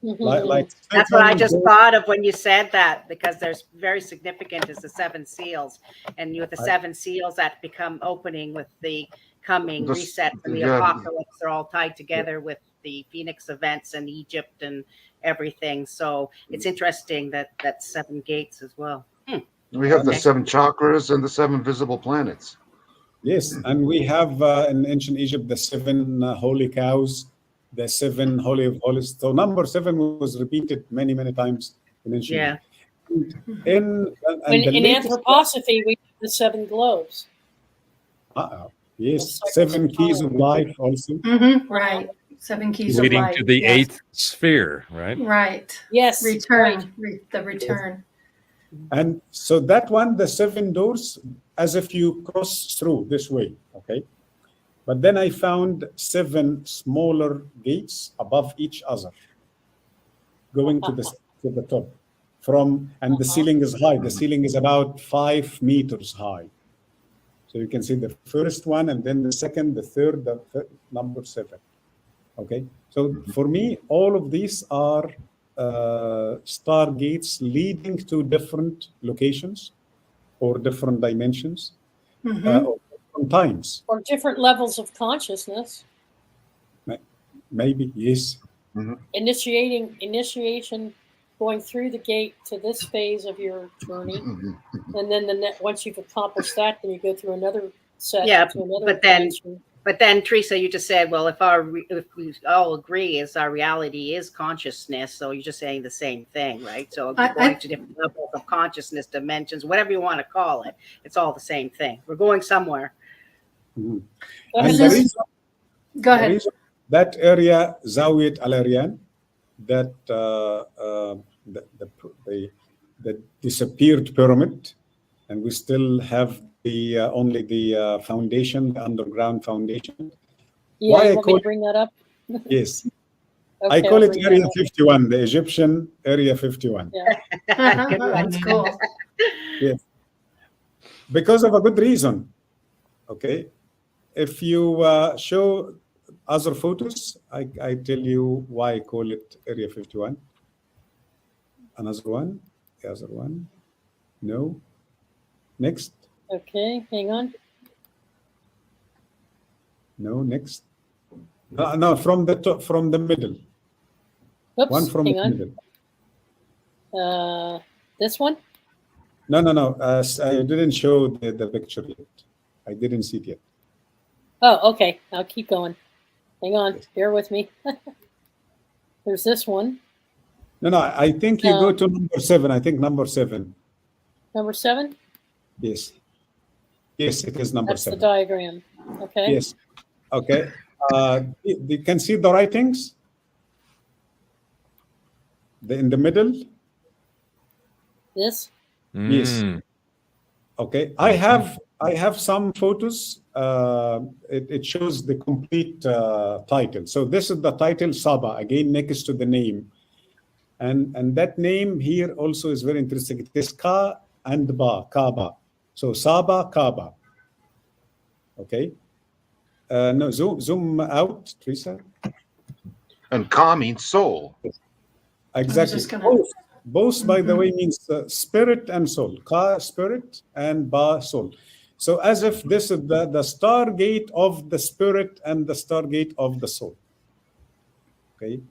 [SPEAKER 4] Like
[SPEAKER 5] That's what I just thought of when you said that, because there's very significant is the 7 seals, and you have the 7 seals that become opening with the coming reset and the apocalypse. They're all tied together with the Phoenix events and Egypt and everything. So it's interesting that that's 7 gates as well.
[SPEAKER 6] We have the 7 chakras and the 7 visible planets.
[SPEAKER 4] Yes, and we have in ancient Egypt the 7 holy cows, the 7 holy of holies. So number 7 was repeated many, many times in ancient Egypt. In
[SPEAKER 2] Anthroposophy, we have the 7 globes.
[SPEAKER 4] Yes, 7 keys of life also.
[SPEAKER 1] Right. 7 keys of
[SPEAKER 3] leading
[SPEAKER 1] life.
[SPEAKER 3] to the 8th sphere, right?
[SPEAKER 1] Right.
[SPEAKER 2] Yes.
[SPEAKER 1] Return. The return.
[SPEAKER 4] And so that one, the 7 doors, as if you cross through this way, okay? But then I found 7 smaller gates above each other, going to the top. And the ceiling is high. The ceiling is about 5 meters high. So you can see the first one, and then the second, the third, number 7. Okay. So for me, all of these are stargates leading to different locations or different dimensions or different times.
[SPEAKER 2] Or different levels of consciousness.
[SPEAKER 4] Maybe, yes.
[SPEAKER 2] Initiation, going through the gate to this phase of your journey. And then once you've accomplished that, then you go through another set. To another
[SPEAKER 5] But then, Teresa, you just said, well, if we all agree is our reality is consciousness, so you're just saying the same thing, right? So going to different levels of consciousness, dimensions, whatever you want to call it, it's all the same thing. We're going somewhere.
[SPEAKER 4] And
[SPEAKER 1] Go ahead.
[SPEAKER 4] That area, zawyet-el-aryan, that the disappeared pyramid, and we still have only the foundation, the underground foundation.
[SPEAKER 2] Yeah, why you want me to bring that up?
[SPEAKER 4] Yes.
[SPEAKER 2] Okay,
[SPEAKER 4] I call it Area 51, the Egyptian Area 51.
[SPEAKER 2] Yeah.
[SPEAKER 1] That's cool.
[SPEAKER 4] Yes. Because of a good reason. Okay. If you show other photos, I tell you why I call it Area 51. Another one. The other one. No. Next.
[SPEAKER 2] Okay, hang on.
[SPEAKER 4] No, next. No, from the top, from the middle.
[SPEAKER 2] Oops,
[SPEAKER 4] one from the
[SPEAKER 2] middle. This one?
[SPEAKER 4] No. I didn't show the picture yet. I didn't see it yet.
[SPEAKER 2] Oh, okay. I'll keep going. Hang on. Yes. Bear with me. There's this one.
[SPEAKER 4] No. I think you go to number 7. I think number 7.
[SPEAKER 2] Number 7?
[SPEAKER 4] Yes. Yes, it is number 7.
[SPEAKER 2] That's the diagram. Okay.
[SPEAKER 4] Yes. Okay. You can see the writings? In the middle?
[SPEAKER 2] This?
[SPEAKER 4] Yes. Okay. I have some photos. It shows the complete title. So this is the title, Saba, again next to the name. And that name here also is very interesting. It is Ka and Ba, Kaaba. So Saba, Kaaba. Okay. No, zoom out, Teresa.
[SPEAKER 6] And Ka means soul.
[SPEAKER 4] Exactly. Both, by the way, means spirit and soul. Ka, spirit, and Ba, soul. So as if this is the stargate of the spirit and the stargate of the soul. Okay.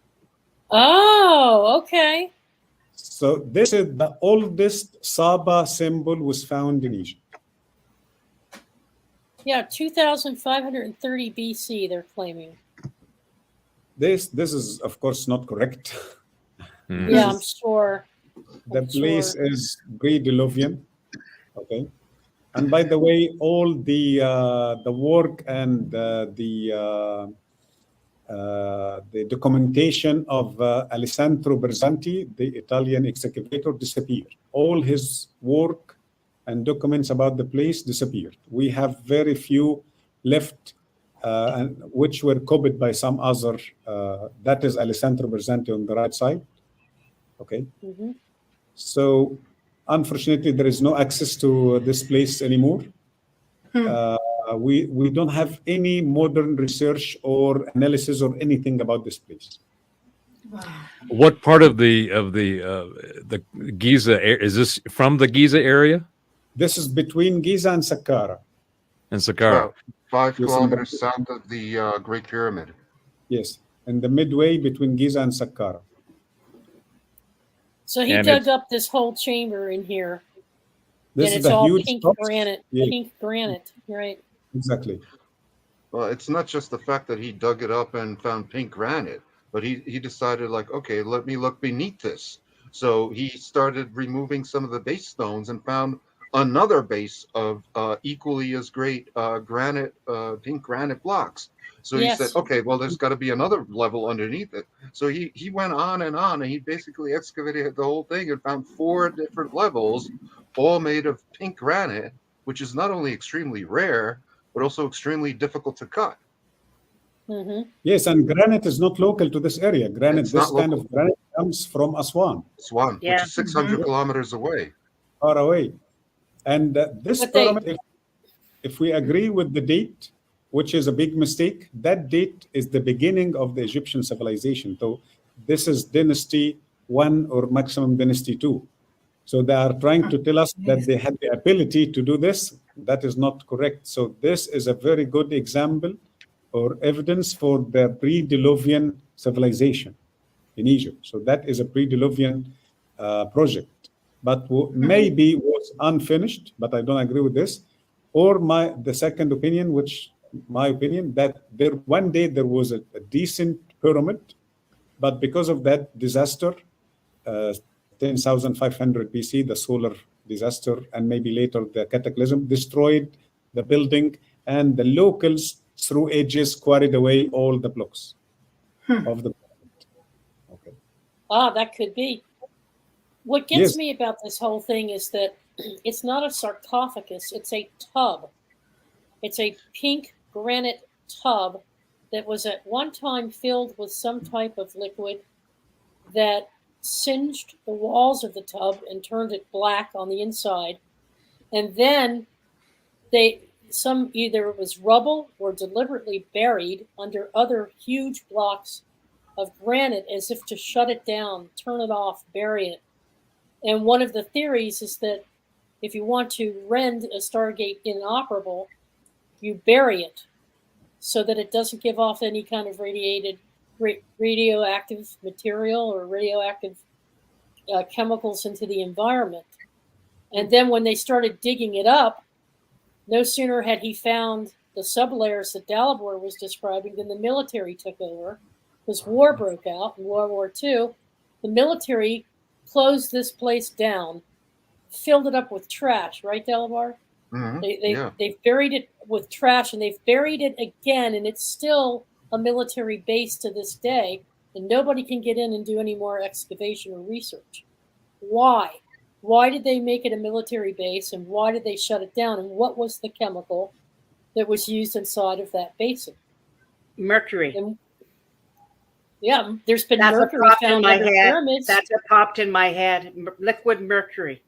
[SPEAKER 2] Oh, okay.
[SPEAKER 4] So this is the oldest Saba symbol was found in Egypt.
[SPEAKER 2] Yeah, 2,530 BC, they're claiming.
[SPEAKER 4] This is of course not correct.
[SPEAKER 2] Yeah, I'm sure.
[SPEAKER 4] The place is pre-Diluvian. Okay. And by the way, all the work and the documentation of Alessandro Berzanti, the Italian excavator, disappeared. All his work and documents about the place disappeared. We have very few left, and which were copied by some other. That is Alessandro Berzanti on the right side. Okay.
[SPEAKER 2] Mm-hmm.
[SPEAKER 4] So, unfortunately, there is no access to this place anymore. We don't have any modern research or analysis or anything about this place.
[SPEAKER 3] What part of the Giza is this from the Giza area?
[SPEAKER 4] This is between Giza and Saqqara.
[SPEAKER 3] And Saqqara.
[SPEAKER 6] About 5 kilometers south of the Great Pyramid.
[SPEAKER 4] Yes, in the midway between Giza and Saqqara.
[SPEAKER 2] So he dug up this whole chamber in here.
[SPEAKER 4] This
[SPEAKER 2] and
[SPEAKER 4] is
[SPEAKER 2] it's all
[SPEAKER 4] huge
[SPEAKER 2] pink
[SPEAKER 4] box.
[SPEAKER 2] granite.
[SPEAKER 4] Yeah.
[SPEAKER 2] Pink granite, right?
[SPEAKER 4] Exactly.
[SPEAKER 6] Well, it's not just the fact that he dug it up and found pink granite, but he decided, like, okay, let me look beneath this. So he started removing some of the base stones and found another base of equally as great granite, pink granite blocks. So he said, okay, well, there's got to be another level underneath it. So he went on, and he basically excavated the whole thing and found 4 different levels, all made of pink granite, which is not only extremely rare, but also extremely difficult to cut.
[SPEAKER 2] Mm-hmm.
[SPEAKER 4] Yes, and granite is not local to this area. Granite, this kind of granite comes from Aswan.
[SPEAKER 6] Aswan, which is 600 kilometers away.
[SPEAKER 4] Far away. And this pyramid, if we agree with the date, which is a big mistake, that date is the beginning of the Egyptian civilization. So this is dynasty 1 or maximum dynasty 2. So they are trying to tell us that they had the ability to do this. That is not correct. So this is a very good example or evidence for the pre-Diluvian civilization in Egypt. So that is a pre-Diluvian project, but maybe was unfinished, but I don't agree with this. Or the second opinion, which my opinion, that one day there was a decent pyramid, but because of that disaster, 10,500 BC, the solar disaster, and maybe later the cataclysm destroyed the building, and the locals through ages quarried away all the blocks of the pyramid. Okay.
[SPEAKER 2] Ah, that could be. What gets me about this whole thing is that it's not a sarcophagus, it's a tub. It's a pink granite tub that was at one time filled with some type of liquid that singed the walls of the tub and turned it black on the inside. And then either it was rubble or deliberately buried under other huge blocks of granite as if to shut it down, turn it off, bury it. And one of the theories is that if you want to rend a Stargate inoperable, you bury it so that it doesn't give off any kind of radioactive material or radioactive chemicals into the environment. And then when they started digging it up, no sooner had he found the sublayers that Dalibor was describing than the military took over, because war broke out in World War II. The military closed this place down, filled it up with trash, right, Dalibor?
[SPEAKER 6] Mm-hmm.
[SPEAKER 2] They've buried it with trash, and they've buried it again, and it's still a military base to this day, and nobody can get in and do any more excavation or research. Why? Why did they make it a military base, and why did they shut it down, and what was the chemical that was used inside of that basin?
[SPEAKER 5] Mercury.
[SPEAKER 2] And, there's been mercury found in the pyramids.
[SPEAKER 5] That's what popped in my head. Liquid mercury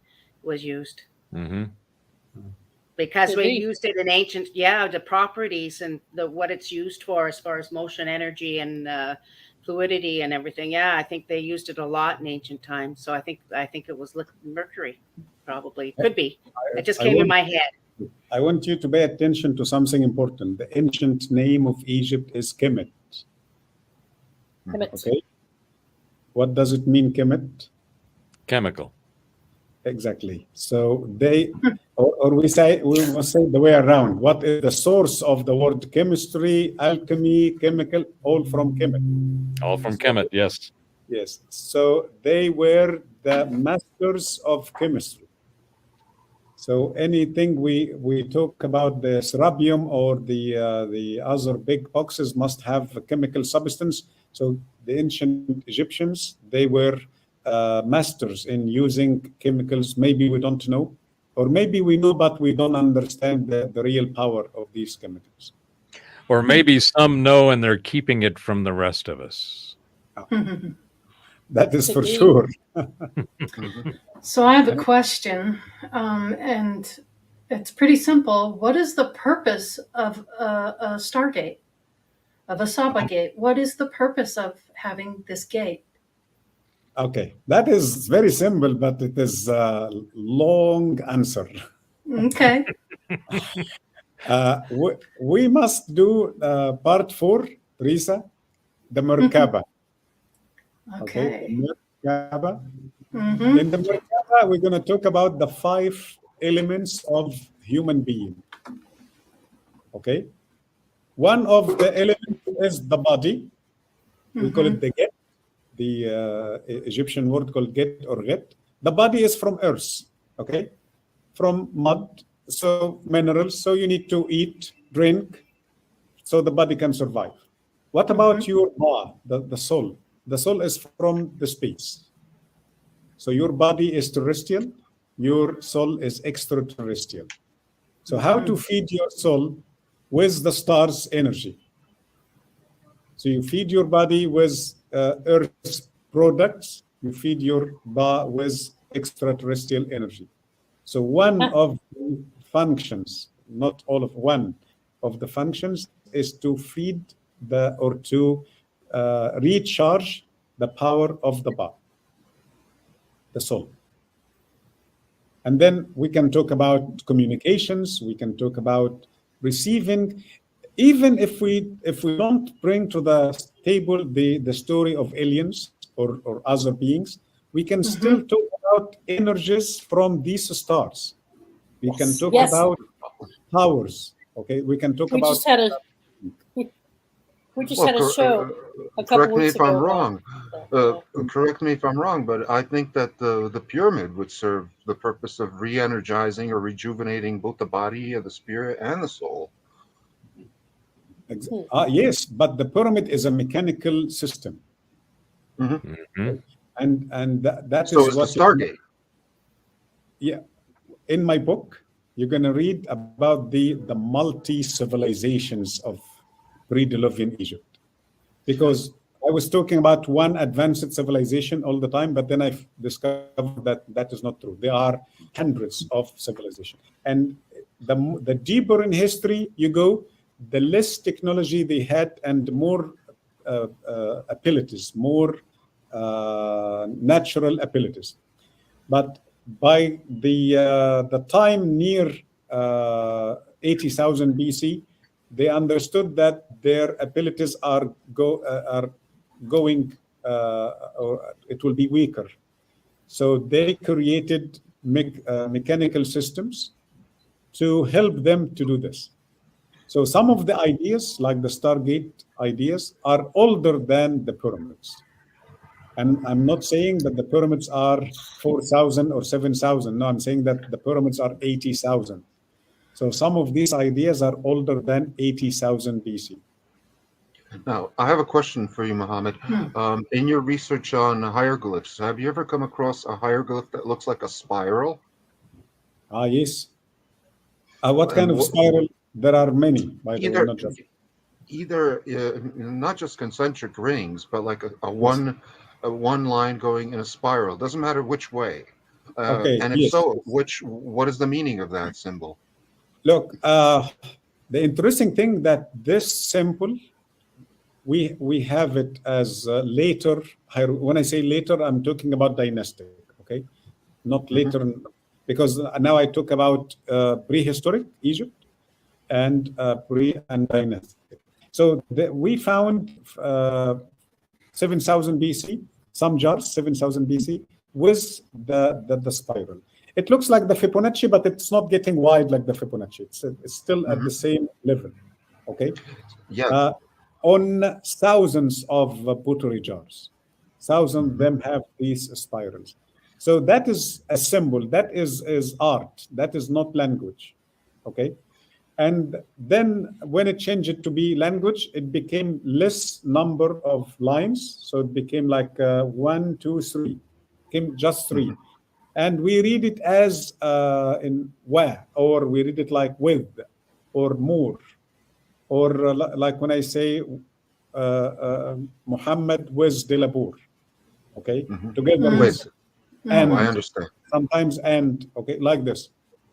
[SPEAKER 5] was used.
[SPEAKER 3] Mm-hmm.
[SPEAKER 5] Because we used it in ancient, the properties and what it's used for as far as motion, energy, and fluidity and everything. Yeah, I think they used it a lot in ancient times. So I think it was liquid mercury, probably. Could be. It just came in my head.
[SPEAKER 4] I want you to pay attention to something important. The ancient name of Egypt is Kemet.
[SPEAKER 2] Kemet.
[SPEAKER 4] Okay. What does it mean, Kemet?
[SPEAKER 3] Chemical.
[SPEAKER 4] Exactly. So they, or we must say the way around. What is the source of the word chemistry, alchemy, chemical? All from Kemet.
[SPEAKER 3] All from Kemet, yes.
[SPEAKER 4] Yes. So they were the masters of chemistry. So anything we talk about the cerubium or the other big boxes must have a chemical substance. So the ancient Egyptians, they were masters in using chemicals. Maybe we don't know, or maybe we know, but we don't understand the real power of these chemicals.
[SPEAKER 3] Or maybe some know and they're keeping it from the rest of us.
[SPEAKER 4] That is for
[SPEAKER 2] Indeed.
[SPEAKER 4] sure.
[SPEAKER 1] So I have a question, and it's pretty simple. What is the purpose of a Stargate, of a Saba gate? What is the purpose of having this gate?
[SPEAKER 4] Okay, that is very simple, but it is a long answer.
[SPEAKER 1] Okay.
[SPEAKER 4] We must do part 4, Risa, the Merkaba.
[SPEAKER 1] Okay.
[SPEAKER 4] The Merkaba.
[SPEAKER 1] Mm-hmm.
[SPEAKER 4] In the Merkaba, we're going to talk about the 5 elements of human being. Okay. One of the elements is the body. We call it the get, the Egyptian word called get or get. The body is from earth, okay, from mud, so minerals. So you need to eat, drink, so the body can survive. What about your ba, the soul? The soul is from the space. So your body is terrestrial, your soul is extraterrestrial. So how to feed your soul with the stars' energy? So you feed your body with Earth's products, you feed your ba with extraterrestrial energy. So one of the functions, not all of one of the functions, is to feed or to recharge the power of the ba, the soul. And then we can talk about communications, we can talk about receiving. Even if we don't bring to the table the story of aliens or other beings, we can still talk about energies from these stars. We can talk about powers. Okay, we can talk about.
[SPEAKER 2] We just had a show a couple weeks ago.
[SPEAKER 6] Correct me if I'm wrong. Correct me if I'm wrong, but I think that the pyramid would serve the purpose of re-energizing or rejuvenating both the body, the spirit, and the soul.
[SPEAKER 4] Yes, but the pyramid is a mechanical system, and that
[SPEAKER 6] so
[SPEAKER 4] is
[SPEAKER 6] it's
[SPEAKER 4] what
[SPEAKER 6] the Stargate.
[SPEAKER 4] Yeah, in my book, you're going to read about the multi-civilizations of pre-Diluvian Egypt, because I was talking about one advanced civilization all the time, but then I discovered that is not true. There are hundreds of civilizations, and the deeper in history you go, the less technology they had and more abilities, more natural abilities. But by the time near 80,000 BC, they understood that their abilities are going, or it will be weaker. So they created mechanical systems to help them to do this. So some of the ideas, like the Stargate ideas, are older than the pyramids. And I'm not saying that the pyramids are 4,000 or 7,000. No, I'm saying that the pyramids are 80,000. So some of these ideas are older than 80,000 BC.
[SPEAKER 6] Now, I have a question for you, Mohammed. In your research on hieroglyphs, have you ever come across a hieroglyph that looks like a spiral?
[SPEAKER 4] Yes. What kind of spiral? There are many, by the way, not just.
[SPEAKER 6] Either not just concentric rings, but like a one line going in a spiral. Doesn't matter which way. And if so, what is the meaning of that symbol?
[SPEAKER 4] Look, the interesting thing that this symbol, we have it as later. When I say later, I'm talking about dynastic. Okay, not later. because now I talk about prehistoric Egypt and and dynastic. So we found 7,000 BC, some jars 7,000 BC with the spiral. It looks like the Fibonacci, but it's not getting wide like the Fibonacci. It's still at the same level. Okay.
[SPEAKER 6] Yeah.
[SPEAKER 4] On thousands of pottery jars, thousands of them have these spirals. So that is a symbol. That is art. That is not language. Okay. And then when it changed to be language, it became less number of lines. So it became like 1, 2, 3. Became just 3. And we read it as in wa, or we read it like with, or more, or like when I say Muhammad with Delabour, okay, together with, and
[SPEAKER 6] I understand.
[SPEAKER 4] Sometimes and, okay, like this,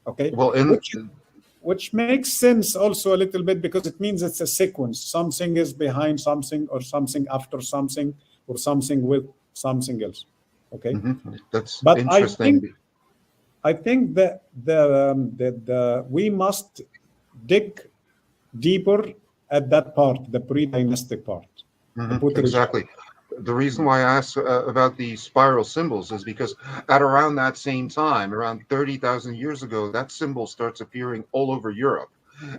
[SPEAKER 4] okay.
[SPEAKER 6] Well,
[SPEAKER 4] which makes sense also a little bit, because it means it's a sequence. Something is behind something, or something after something, or something with something else. Okay,
[SPEAKER 6] that's
[SPEAKER 4] but
[SPEAKER 6] interesting.
[SPEAKER 4] I think that we must dig deeper at that part, the pre-dynastic part.
[SPEAKER 6] Exactly. The reason why I asked about the spiral symbols is because at around that same time, around 30,000 years ago, that symbol starts appearing all over Europe.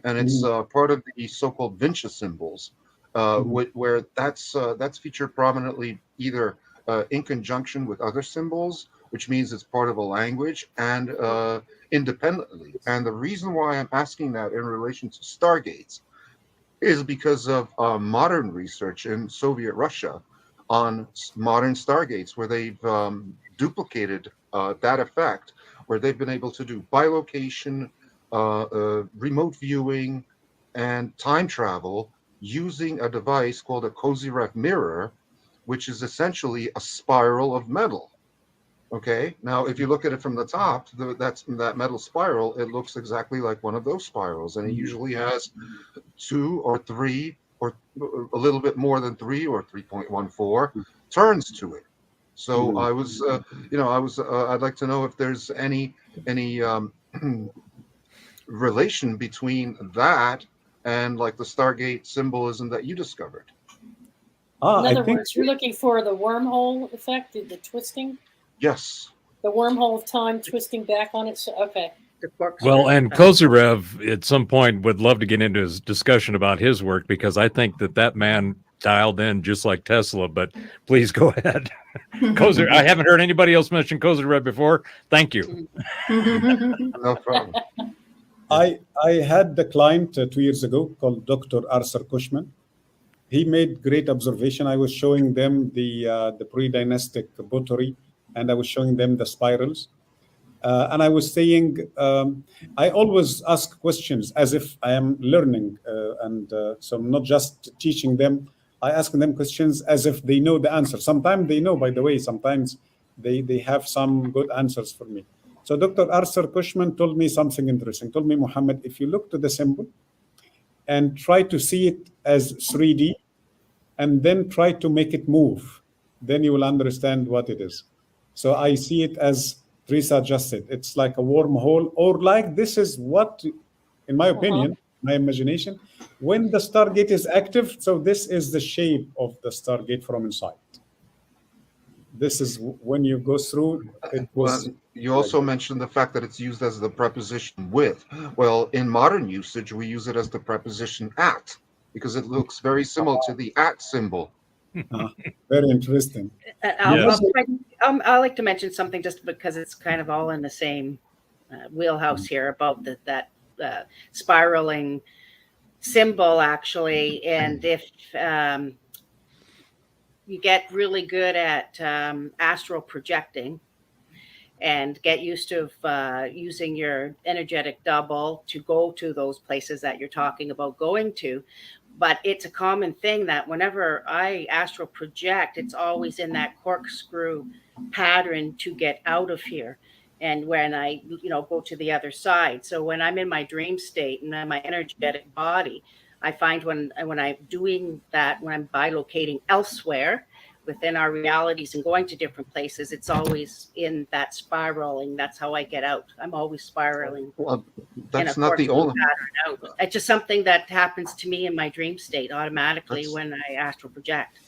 [SPEAKER 6] And it's part of the so-called Vinci symbols, where that's featured prominently either in conjunction with other symbols, which means it's part of a language, and independently. And the reason why I'm asking that in relation to Stargates is because of modern research in Soviet Russia on modern Stargates, where they've duplicated that effect, where they've been able to do bilocation, remote viewing, and time travel using a device called a Kozyrev mirror, which is essentially a spiral of metal. Okay, now if you look at it from the top, that metal spiral, it looks exactly like one of those spirals, and it usually has 2 or 3 or a little bit more than 3 or 3.14 turns to it. So I was, I'd like to know if there's any relation between that and like the Stargate symbolism that you discovered.
[SPEAKER 2] In other words, you're looking for the wormhole effect, the twisting?
[SPEAKER 6] Yes.
[SPEAKER 2] The wormhole of time twisting back on it. So, okay.
[SPEAKER 3] Well, and Kozyrev at some point would love to get into his discussion about his work, because I think that man dialed in just like Tesla. But please go ahead. Kozyrev, I haven't heard anybody else mention Kozyrev before. Thank you.
[SPEAKER 6] No problem.
[SPEAKER 4] I had the client 2 years ago called Dr. Arthur Cushman. He made great observation. I was showing them the pre-dynastic pottery, and I was showing them the spirals. And I was saying, I always ask questions as if I am learning. So I'm not just teaching them. I ask them questions as if they know the answer. Sometimes they know, by the way. Sometimes they have some good answers for me. So Dr. Arthur Cushman told me something interesting. Told me, Mohammed, if you look to the symbol and try to see it as 3D, and then try to make it move, then you will understand what it is. So I see it as Teresa just said. It's like a wormhole, or like this is what, in my opinion, my imagination, when the Stargate is active, so this is the shape of the Stargate from inside. This is when you go through.
[SPEAKER 6] You also mentioned the fact that it's used as the preposition with. Well, in modern usage, we use it as the preposition at, because it looks very similar to the at symbol.
[SPEAKER 4] Very interesting.
[SPEAKER 5] I'll like to mention something just because it's kind of all in the same wheelhouse here about that spiraling symbol, actually. And if you get really good at astral projecting and get used to using your energetic double to go to those places that you're talking about going to. But it's a common thing that whenever I astral project, it's always in that corkscrew pattern to get out of here. And when I, go to the other side. So when I'm in my dream state and I'm my energetic body, I find when I'm doing that, when I'm bilocating elsewhere, within our realities and going to different places, it's always in that spiraling. That's how I get out. I'm always spiraling.
[SPEAKER 6] Well,
[SPEAKER 5] in
[SPEAKER 6] that's
[SPEAKER 5] a
[SPEAKER 6] not the
[SPEAKER 5] forceful
[SPEAKER 6] only.
[SPEAKER 5] pattern out. It's just something that happens to me in my dream state automatically when I astral project.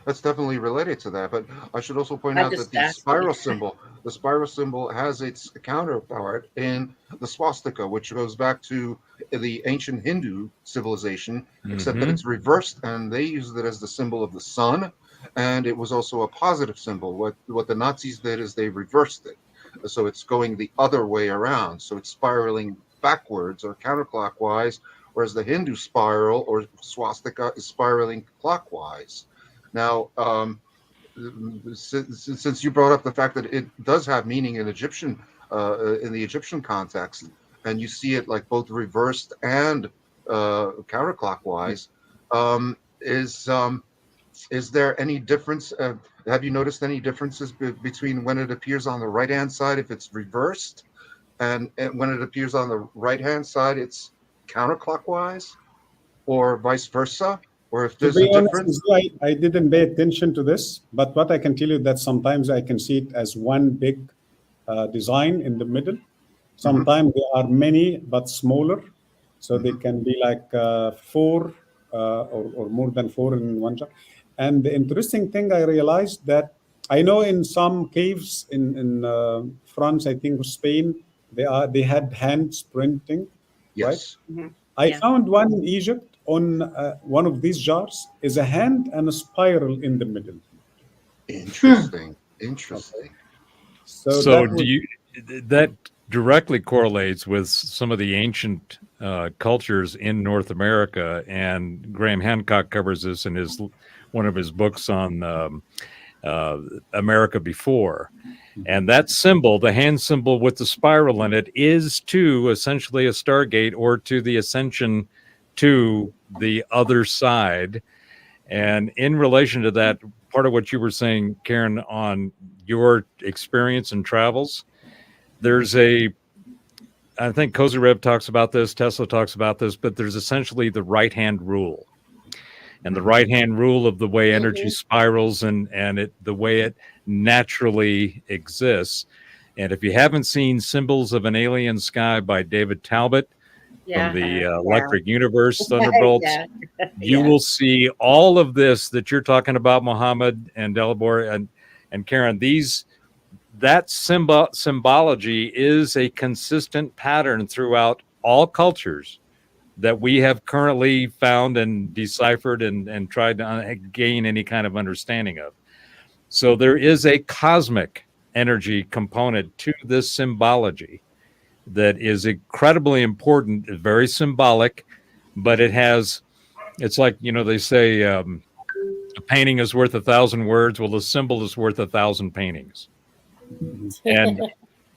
[SPEAKER 6] That's definitely related to that. But I should also point
[SPEAKER 5] I
[SPEAKER 6] out
[SPEAKER 5] just
[SPEAKER 6] that
[SPEAKER 5] asked
[SPEAKER 6] the spiral symbol has its counterpart in the swastika, which goes back to the ancient Hindu civilization, except that it's reversed, and they used it as the symbol of the sun, and it was also a positive symbol. What the Nazis did is they reversed it, so it's going the other way around. So it's spiraling backwards or counterclockwise, whereas the Hindu spiral or swastika is spiraling clockwise. Now, since you brought up the fact that it does have meaning in Egyptian, in the Egyptian context, and you see it like both reversed and counterclockwise, is there any difference? Have you noticed any differences between when it appears on the right-hand side if it's reversed, and when it appears on the right-hand side it's counterclockwise, or vice versa? Or if
[SPEAKER 4] To
[SPEAKER 6] there's
[SPEAKER 4] be
[SPEAKER 6] a
[SPEAKER 4] honest
[SPEAKER 6] difference?
[SPEAKER 4] with you, I didn't pay attention to this, but what I can tell you that sometimes I can see it as one big design in the middle. Sometimes there are many but smaller, so they can be like four or more than four in one jar. And the interesting thing I realized that I know in some caves in France, I think Spain, they had hands printing, right?
[SPEAKER 6] Yes.
[SPEAKER 4] I found one in Egypt on one of these jars is a hand and a spiral in the middle.
[SPEAKER 6] Interesting. Interesting.
[SPEAKER 4] So,
[SPEAKER 3] So
[SPEAKER 4] that
[SPEAKER 3] do
[SPEAKER 4] would,
[SPEAKER 3] you that directly correlates with some of the ancient cultures in North America, and Graham Hancock covers this in his one of his books on America Before. And that symbol, the hand symbol with the spiral in it, is to essentially a Stargate or to the Ascension to the other side. And in relation to that, part of what you were saying, Karen, on your experience and travels, there's I think Kozyrev talks about this, Tesla talks about this, but there's essentially the right-hand rule. And the right-hand rule of the way energy spirals and the way it naturally exists. And if you haven't seen Symbols of an Alien Sky by David Talbot from the Electric Universe, Thunderbolts, you will see all of this that you're talking about, Mohammed and Delabor and Karen. That symbology is a consistent pattern throughout all cultures that we have currently found and deciphered and tried to gain any kind of understanding of. So there is a cosmic energy component to this symbology that is incredibly important, very symbolic, but it's like, they say a painting is worth 1,000 words. Well, the symbol is worth 1,000 paintings. And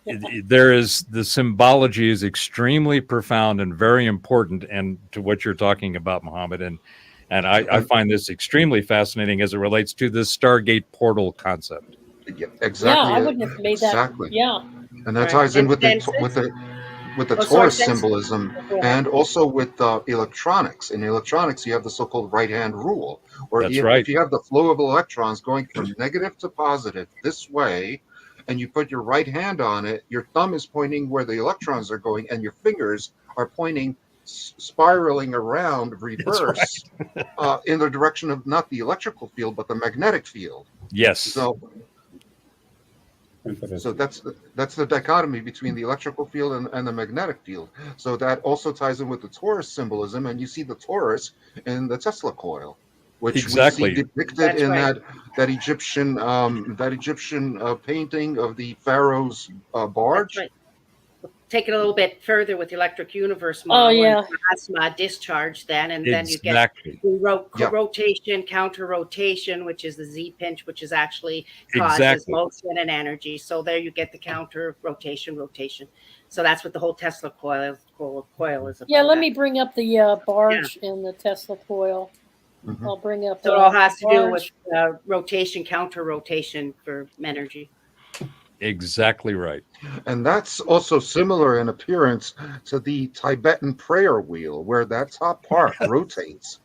[SPEAKER 3] the symbology is extremely profound and very important, and to what you're talking about, Mohammed, and I find this extremely fascinating as it relates to this Stargate portal concept.
[SPEAKER 6] Yeah, exactly.
[SPEAKER 2] Yeah, I wouldn't have made
[SPEAKER 6] exactly.
[SPEAKER 2] that. Yeah.
[SPEAKER 6] And that ties in with the Taurus
[SPEAKER 5] sorry,
[SPEAKER 6] symbolism, and also with electronics. In electronics, you have the so-called right-hand rule, or
[SPEAKER 3] That's right.
[SPEAKER 6] if you have the flow of electrons going from negative to positive this way, and you put your right hand on it, your thumb is pointing where the electrons are going, and your fingers are pointing, spiraling around reverse in the direction of not the electrical field, but the magnetic field.
[SPEAKER 3] Yes.
[SPEAKER 6] So that's the dichotomy between the electrical field and the magnetic field. So that also ties in with the Taurus symbolism, and you see the Taurus in the Tesla coil, which we see depicted in that Egyptian painting of the pharaoh's barge.
[SPEAKER 5] That's right. Take it a little bit further with the Electric Universe model. And plasma discharge then, and then you get rotation, counter rotation, which is the Z pinch, which is actually causes motion and energy. So there you get the counter rotation. So that's what the whole Tesla coil is about.
[SPEAKER 2] Yeah, let me bring up the barge in the Tesla coil. I'll bring up.
[SPEAKER 5] So it all has to do with rotation, counter rotation for energy.
[SPEAKER 3] Exactly right.
[SPEAKER 6] And that's also similar in appearance to the Tibetan prayer wheel, where that top part rotates.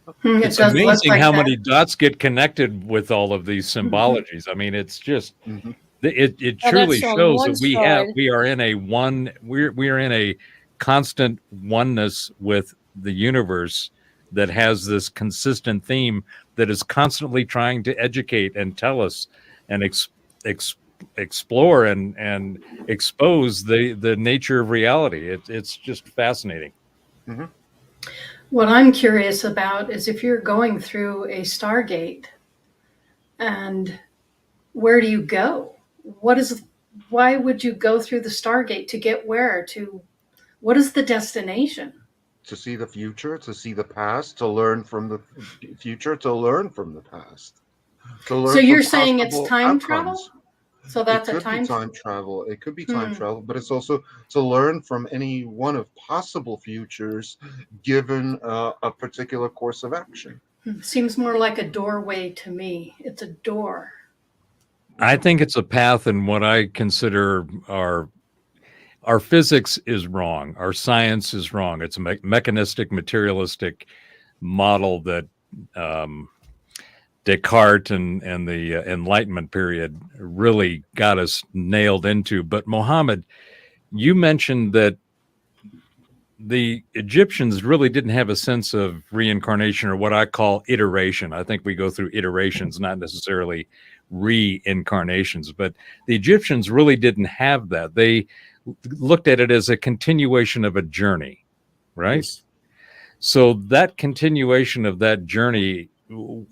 [SPEAKER 1] It
[SPEAKER 3] It's
[SPEAKER 1] does look
[SPEAKER 3] amazing
[SPEAKER 1] like
[SPEAKER 3] how
[SPEAKER 1] that.
[SPEAKER 3] many dots get connected with all of these symbologies. I mean, it's just it
[SPEAKER 2] And
[SPEAKER 3] truly
[SPEAKER 2] that's on
[SPEAKER 3] shows
[SPEAKER 2] one
[SPEAKER 3] that
[SPEAKER 2] side.
[SPEAKER 3] we are in a constant oneness with the universe that has this consistent theme that is constantly trying to educate and tell us and explore and expose the nature of reality. It's just fascinating.
[SPEAKER 1] What I'm curious about is if you're going through a Stargate, and where do you go? Why would you go through the Stargate to get where? What is the destination?
[SPEAKER 6] To see the future, to see the past, to learn from the future, to learn from the past, to learn
[SPEAKER 1] So you're
[SPEAKER 6] from
[SPEAKER 1] saying it's
[SPEAKER 6] possible
[SPEAKER 1] time travel?
[SPEAKER 6] outcomes.
[SPEAKER 1] So
[SPEAKER 6] It
[SPEAKER 1] that's a
[SPEAKER 6] could be
[SPEAKER 1] time.
[SPEAKER 6] time travel. It could be time travel, but it's also to learn from any one of possible futures given a particular course of action.
[SPEAKER 1] Seems more like a doorway to me. It's a door.
[SPEAKER 3] I think it's a path in what I consider our physics is wrong. Our science is wrong. It's a mechanistic, materialistic model that Descartes and the Enlightenment period really got us nailed into. But Mohammed, you mentioned that the Egyptians really didn't have a sense of reincarnation, or what I call iteration. I think we go through iterations, not necessarily reincarnations, but the Egyptians really didn't have that. They looked at it as a continuation of a journey, right?
[SPEAKER 4] Yes.
[SPEAKER 3] So that continuation of that journey,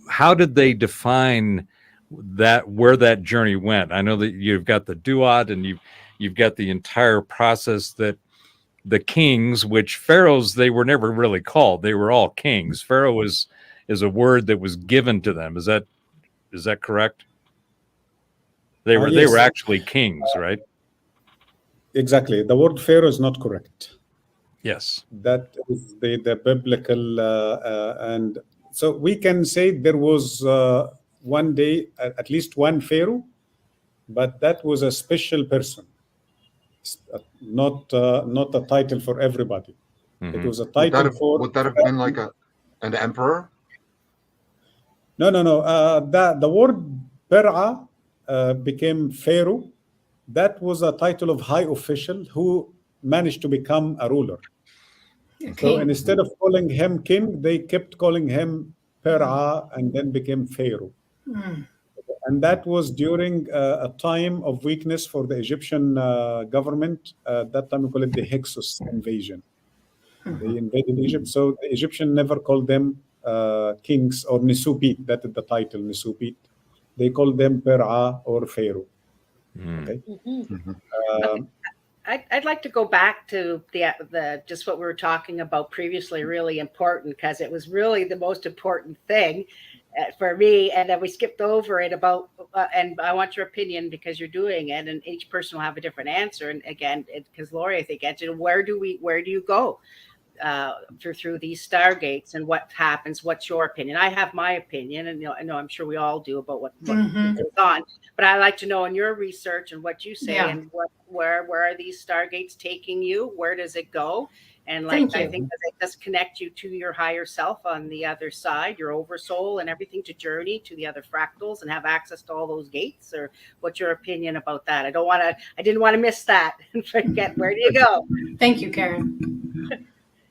[SPEAKER 3] how did they define that, where that journey went? I know that you've got the duat and you've got the entire process that the kings, which pharaohs, they were never really called. They were all kings. Pharaoh is a word that was given to them. Is that correct? They were
[SPEAKER 4] Yes.
[SPEAKER 3] actually kings, right?
[SPEAKER 4] Exactly. The word pharaoh is not correct.
[SPEAKER 3] Yes.
[SPEAKER 4] That is the biblical, and so we can say there was one day at least one pharaoh, but that was a special person, not a title for everybody. It was a title
[SPEAKER 6] Would that have been like an emperor?
[SPEAKER 4] No. The word Per'a became pharaoh. That was a title of high official who managed to become a ruler. So instead of calling him king, they kept calling him Per'a and then became pharaoh. And that was during a time of weakness for the Egyptian government. That time we call it the Hyksos invasion. They invaded Egypt. So the Egyptian never called them kings or Nisupit. That is the title, Nisupit. They called them Per'a or Pharaoh. Okay.
[SPEAKER 5] I'd like to go back to the just what we were talking about previously. Really important, because it was really the most important thing for me, and then we skipped over it about. And I want your opinion because you're doing it, and each person will have a different answer. And again, because Lori, I think, answered, where do you go through these stargates, and what happens? What's your opinion? I have my opinion, and I know I'm sure we all do about what goes on. But I'd like to know in your research and what you say, and where are these stargates taking you? Where does it go? And I think that it does connect you to your higher self on the other side, your oversoul, and everything, to journey to the other fractals and have access to all those gates. Or what's your opinion about that? I didn't want to miss that and forget. Where do you go?
[SPEAKER 1] Thank you, Karen.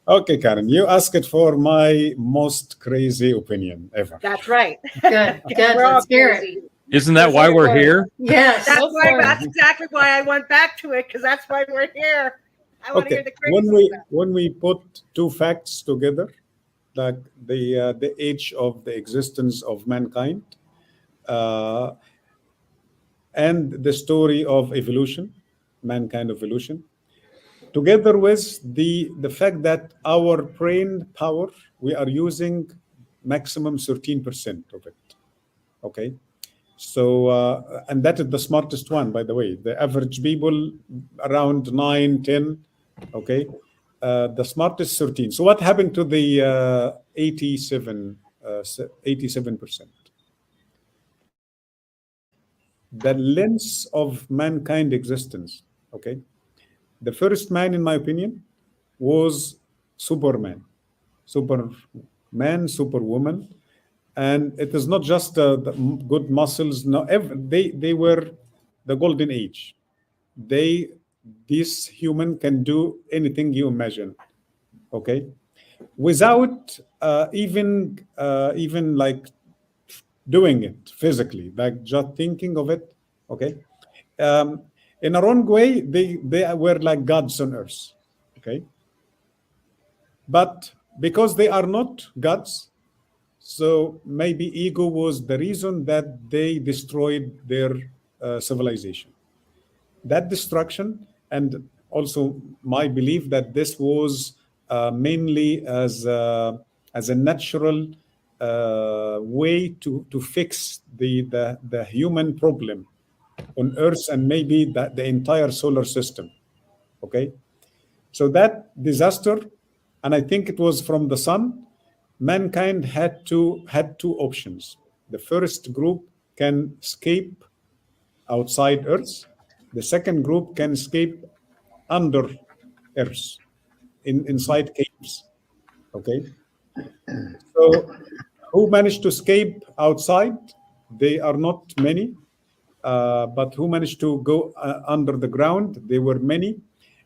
[SPEAKER 4] Okay, Karen, you asked for my most crazy opinion ever.
[SPEAKER 5] That's right.
[SPEAKER 1] Good. Let's hear it.
[SPEAKER 3] Isn't that why we're here?
[SPEAKER 1] Yes.
[SPEAKER 5] That's exactly why I went back to it, because that's why we're here. I want to hear the crazy stuff.
[SPEAKER 4] When we put two facts together, like the age of the existence of mankind, and the story of evolution, mankind evolution, together with the fact that our brain power, we are using maximum 13% of it. Okay. So, and that is the smartest one, by the way. The average people around 9, 10, okay. The smartest 13. So what happened to the 87%? The lens of mankind existence, okay. The first man, in my opinion, was Superman. man, superwoman. And it is not just the good muscles. No, they were the golden age. This human can do anything you imagine. Okay, without even like doing it physically, like just thinking of it. Okay, um, in a wrong way, they were like gods on earth. Okay, but because they are not gods, so maybe ego was the reason that they destroyed their civilization. That destruction, and also my belief that this was mainly as a natural way to fix the human problem on Earth and maybe the entire solar system. Okay, so that disaster, and I think it was from the sun. Mankind had two options. The first group can escape outside Earth. The second group can escape under Earth, inside caves. Okay. So who managed to escape outside? They are not many, but who managed to go under the ground? They were many.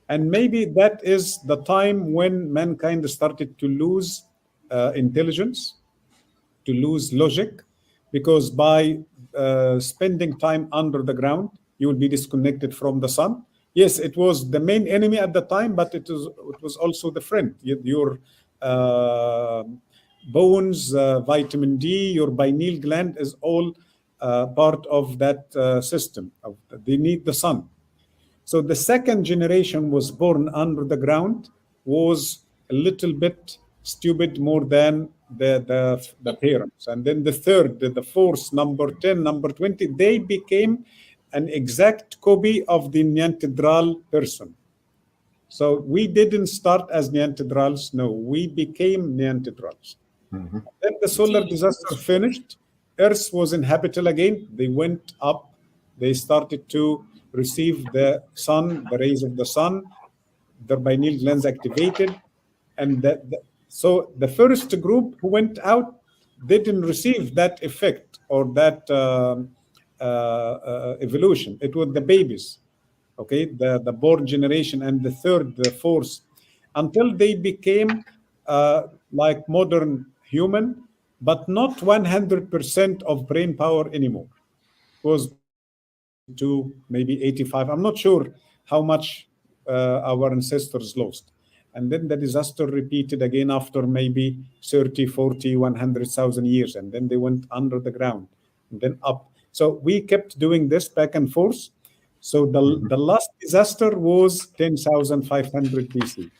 [SPEAKER 4] And maybe that is the time when mankind started to lose intelligence, to lose logic, because by spending time under the ground, you will be disconnected from the sun. Yes, it was the main enemy at the time, but it was also the friend. Your bones, vitamin D, your pineal gland is all part of that system. They need the sun. So the second generation was born under the ground, was a little bit stupid more than the parents. And then the third, the fourth, number 10, number 20, they became an exact copy of the Neanderthal person. So we didn't start as Neanderthals. No, we became Neanderthals. Mm-hmm. Then the solar disaster finished. Earth was inhabitable again. They went up. They started to receive the sun, the rays of the sun. Their pineal glands activated. And so the first group who went out didn't receive that effect or that evolution. It was the babies, okay, the born generation, and the third, the fourth, until they became like modern human, but not 100% of brain power anymore. It was to maybe 85. I'm not sure how much our ancestors lost. And then the disaster repeated again after maybe 30, 40, 100,000 years. And then they went under the ground and then up. So we kept doing this back and forth. So the last disaster was 10,500 BC.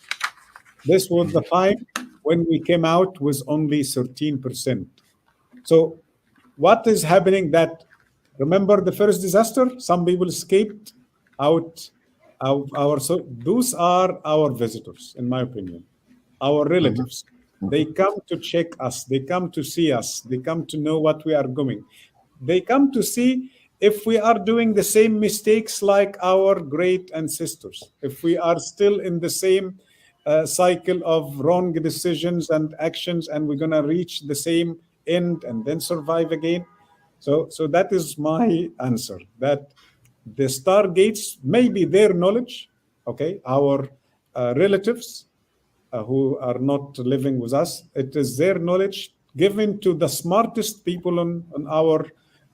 [SPEAKER 4] This was the time when we came out with only 13%. So what is happening that, remember the first disaster? Some people escaped out. So those are our visitors, in my opinion, our relatives. They come to check us. They come to see us. They come to know what we are doing. They come to see if we are doing the same mistakes like our great ancestors, if we are still in the same cycle of wrong decisions and actions, and we're going to reach the same end and then survive again. So that is my answer, that the Stargates, maybe their knowledge, okay, our relatives who are not living with us, it is their knowledge given to the smartest people in our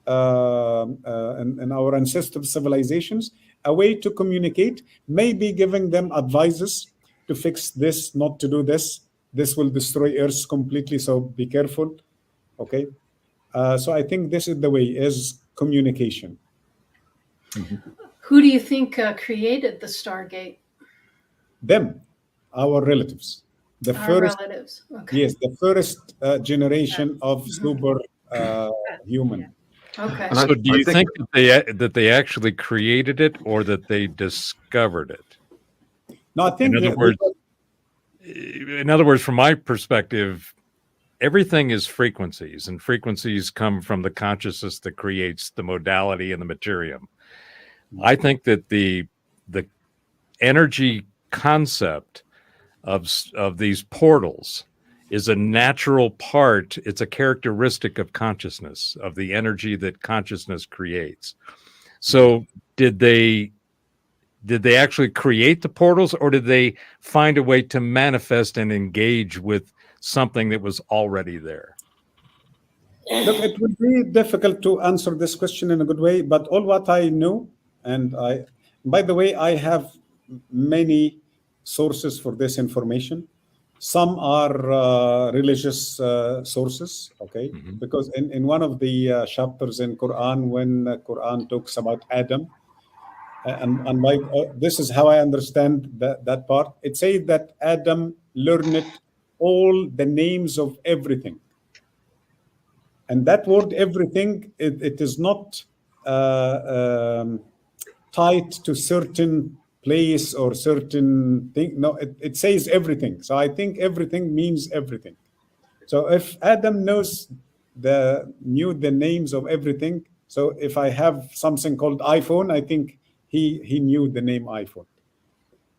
[SPEAKER 4] in our ancestral civilizations, a way to communicate, maybe giving them advices to fix this, not to do this. This will destroy Earth completely, so be careful, okay? So I think this is the way, is communication.
[SPEAKER 1] Who do you think created the Stargate?
[SPEAKER 4] Them, our relatives. The
[SPEAKER 1] Our
[SPEAKER 4] first,
[SPEAKER 1] relatives. Okay.
[SPEAKER 4] yes, the first generation of super human.
[SPEAKER 1] Okay.
[SPEAKER 3] So do you think that they actually created it, or that they discovered it?
[SPEAKER 4] No, I think
[SPEAKER 3] in other words, from my perspective, everything is frequencies, and frequencies come from the consciousness that creates the modality and the materium. I think that the energy concept of these portals is a natural part. It's a characteristic of consciousness, of the energy that consciousness creates. So did they actually create the portals, or did they find a way to manifest and engage with something that was already there?
[SPEAKER 4] Look, it would be difficult to answer this question in a good way, but all what I know, by the way, I have many sources for this information. Some are religious sources, okay? Because in one of the chapters in Quran, when Quran talks about Adam, this is how I understand that part. It says that Adam learned all the names of everything. And that word everything, it is not tied to certain place or certain thing. No, it says everything. So I think everything means everything. So if Adam knew the names of everything, so if I have something called iPhone, I think he knew the name iPhone.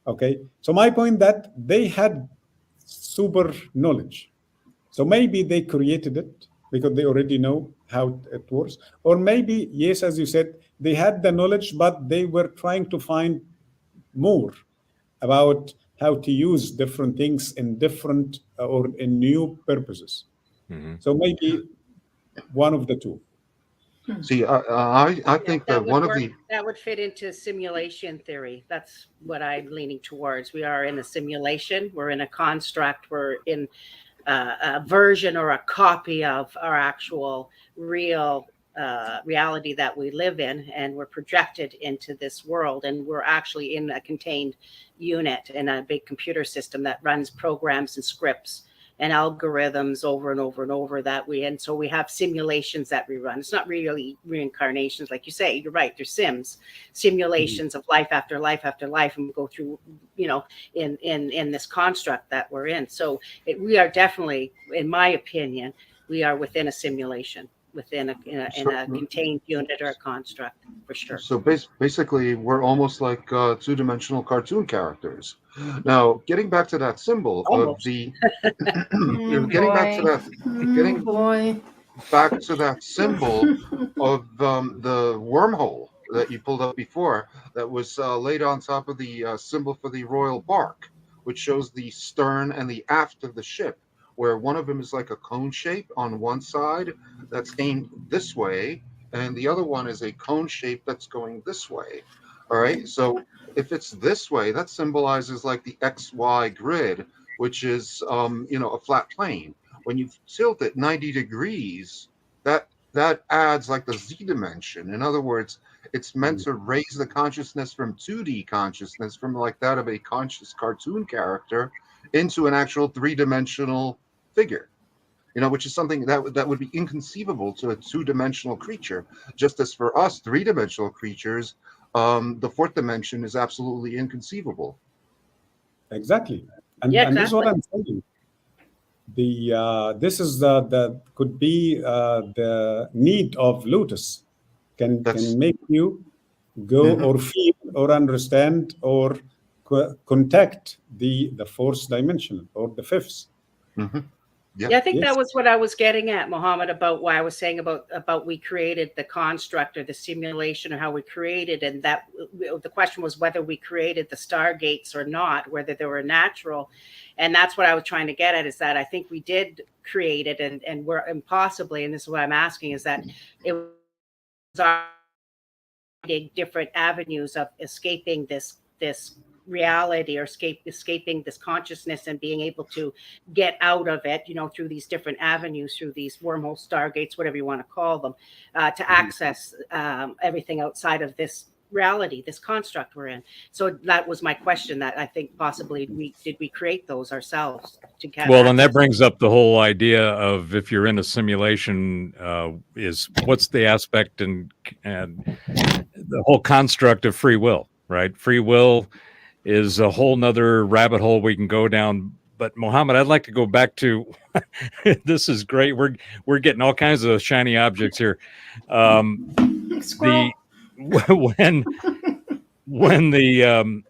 [SPEAKER 4] Okay. So my point that they had super knowledge. So maybe they created it because they already know how it works. Or maybe, yes, as you said, they had the knowledge, but they were trying to find more about how to use different things in different or in new purposes. So maybe one of the two.
[SPEAKER 6] See, I think that one of the
[SPEAKER 5] that would fit into simulation theory. That's what I'm leaning towards. We are in a simulation. We're in a construct. We're in a version or a copy of our actual real reality that we live in, and we're projected into this world, and we're actually in a contained unit in a big computer system that runs programs and scripts and algorithms over and over and over and so we have simulations that we run. It's not really reincarnations, like you say. You're right, they're simulations of life after life after life, and we go through, in this construct that we're in. So we are definitely, in my opinion, we are within a simulation, within a contained unit or a construct, for sure.
[SPEAKER 6] So basically, we're almost like two-dimensional cartoon characters. Now, getting back to that symbol of the, back to that symbol of the wormhole that you pulled up before, that was laid on top of the symbol for the royal bark, which shows the stern and the aft of the ship, where one of them is like a cone shape on one side that's aimed this way, and the other one is a cone shape that's going this way. All right. So if it's this way, that symbolizes like the XY grid, which is a flat plane. When you tilt it 90 degrees, that adds like the Z dimension. In other words, it's meant to raise the consciousness from 2D consciousness, from like that of a conscious cartoon character, into an actual three-dimensional figure, which is something that would be inconceivable to a two-dimensional creature. Just as for us three-dimensional creatures, the fourth dimension is absolutely inconceivable.
[SPEAKER 4] Exactly. And
[SPEAKER 5] exactly.
[SPEAKER 4] this is what I'm saying. This is the could be the need of Lotus can make you go or feel or understand or contact the fourth dimension or the fifth.
[SPEAKER 5] Yeah, I think that was what I was getting at, Mohammed, about why I was saying about we created the construct or the simulation, or how we created, and that the question was whether we created the Stargates or not, whether they were natural. And that's what I was trying to get at, is that I think we did create it, and we're impossibly, and this is what I'm asking, is that it was our different avenues of escaping this reality, or escaping this consciousness, and being able to get out of it, through these different avenues, through these wormhole, stargates, whatever you want to call them, to access everything outside of this reality, this construct we're in. So that was my question, that I think possibly we create those ourselves to catch.
[SPEAKER 3] Well, and that brings up the whole idea of, if you're in a simulation, is what's the aspect and the whole construct of free will, right? Free will is a whole nother rabbit hole we can go down. But Mohammed, I'd like to go back to this is great. We're getting all kinds of shiny objects here. When the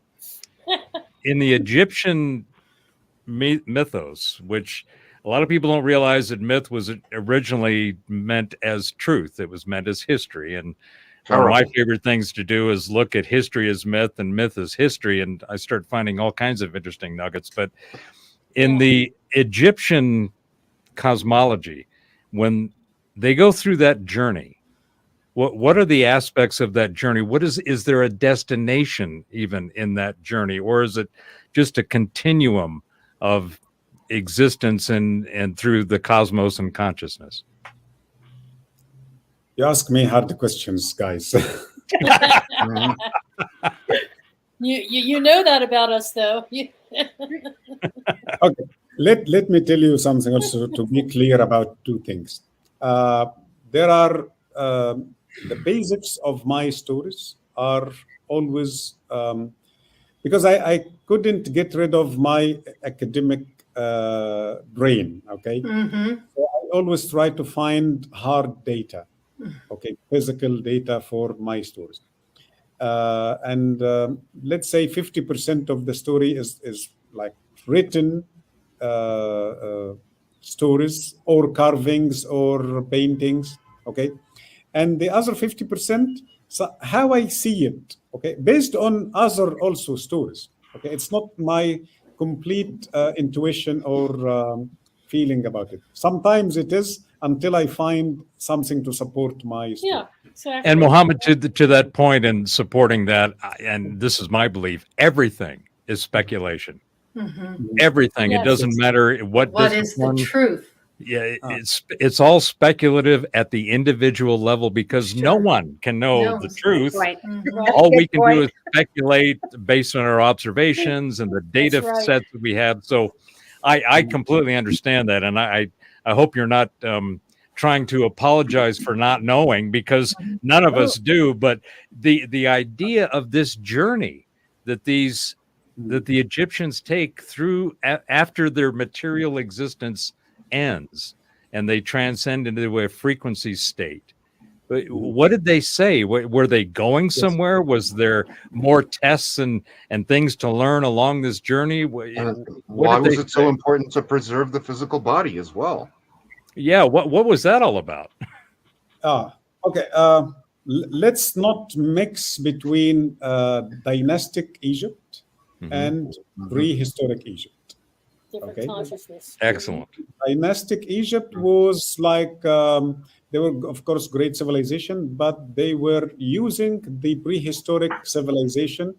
[SPEAKER 3] in the Egyptian mythos, which a lot of people don't realize that myth was originally meant as truth. It was meant as history. And one of my favorite things to do is look at history as myth and myth as history. And I start finding all kinds of interesting nuggets. But in the Egyptian cosmology, when they go through that journey, what are the aspects of that journey? Is there a destination even in that journey, or is it just a continuum of existence and through the cosmos and consciousness?
[SPEAKER 4] You ask me hard questions, guys.
[SPEAKER 2] You know that about us, though.
[SPEAKER 4] Okay, let me tell you something also to be clear about two things. There are the basics of my stories are always because I couldn't get rid of my academic brain. Okay, so I always try to find hard data. Okay, physical data for my stories. And let's say 50% of the story is like written stories or carvings or paintings, okay? And the other 50%, so how I see it, okay, based on other also stories, okay? It's not my complete intuition or feeling about it. Sometimes it is until I find something to support my story.
[SPEAKER 2] Yeah, exactly.
[SPEAKER 3] And Mohammed, to that point and supporting that, and this is my belief, everything is speculation. Everything.
[SPEAKER 2] Yes.
[SPEAKER 3] It doesn't matter what
[SPEAKER 1] is the truth?
[SPEAKER 3] Yeah, it's all speculative at the individual level because no one can know the truth.
[SPEAKER 5] Right.
[SPEAKER 3] All we can do is speculate based on our observations and the data sets that we have. So I completely understand that. And I hope you're not trying to apologize for not knowing, because none of us do. But the idea of this journey that the Egyptians take through after their material existence ends and they transcend into a frequency state. But what did they say? Were they going somewhere? Was there more tests and things to learn along this journey?
[SPEAKER 6] Why was it so important to preserve the physical body as well?
[SPEAKER 3] Yeah, what was that all about?
[SPEAKER 4] Okay. Let's not mix between dynastic Egypt and prehistoric Egypt.
[SPEAKER 2] Different consciousness.
[SPEAKER 3] Excellent.
[SPEAKER 4] Dynastic Egypt was like they were, of course, great civilization, but they were using the prehistoric civilization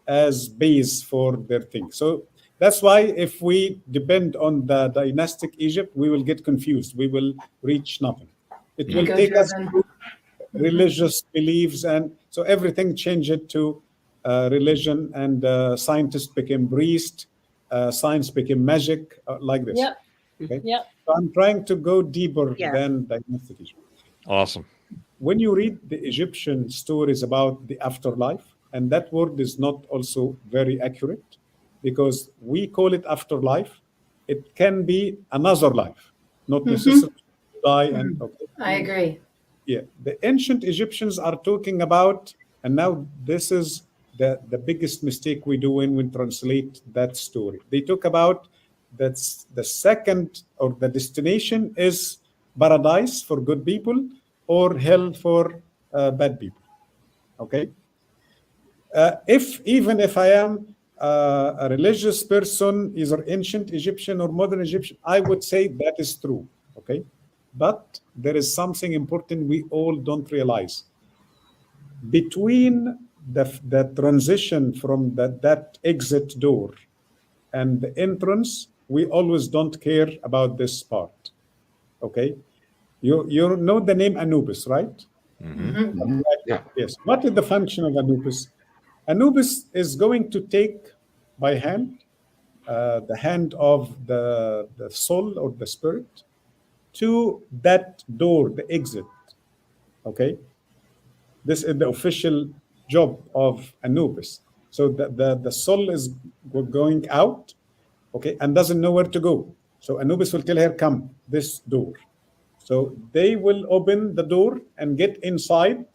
[SPEAKER 4] as base for their thing. So that's why if we depend on the dynastic Egypt, we will get confused. We will reach nothing. It will take us to religious beliefs, and so everything changed to religion, and scientists became priests. Science became magic, like this.
[SPEAKER 2] Yep.
[SPEAKER 4] Okay.
[SPEAKER 2] Yep.
[SPEAKER 4] So I'm trying to go deeper than dynastic Egypt.
[SPEAKER 3] Awesome.
[SPEAKER 4] When you read the Egyptian stories about the afterlife, and that word is not also very accurate, because we call it afterlife. It can be another life, not necessarily die. And
[SPEAKER 1] I agree.
[SPEAKER 4] Yeah, the ancient Egyptians are talking about, and now this is the biggest mistake we do when we translate that story. They talk about that's the second, or the destination is paradise for good people or hell for bad people. Okay. Even if I am a religious person, either ancient Egyptian or modern Egyptian, I would say that is true. Okay. But there is something important we all don't realize. Between the transition from that exit door and the entrance, we always don't care about this part. Okay, you know the name Anubis, right?
[SPEAKER 6] Yeah.
[SPEAKER 4] Yes. What is the function of Anubis? Anubis is going to take by hand the hand of the soul or the spirit to that door, the exit. Okay, this is the official job of Anubis. So the soul is going out, okay, and doesn't know where to go. So Anubis will tell her, come this door. So they will open the door and get inside,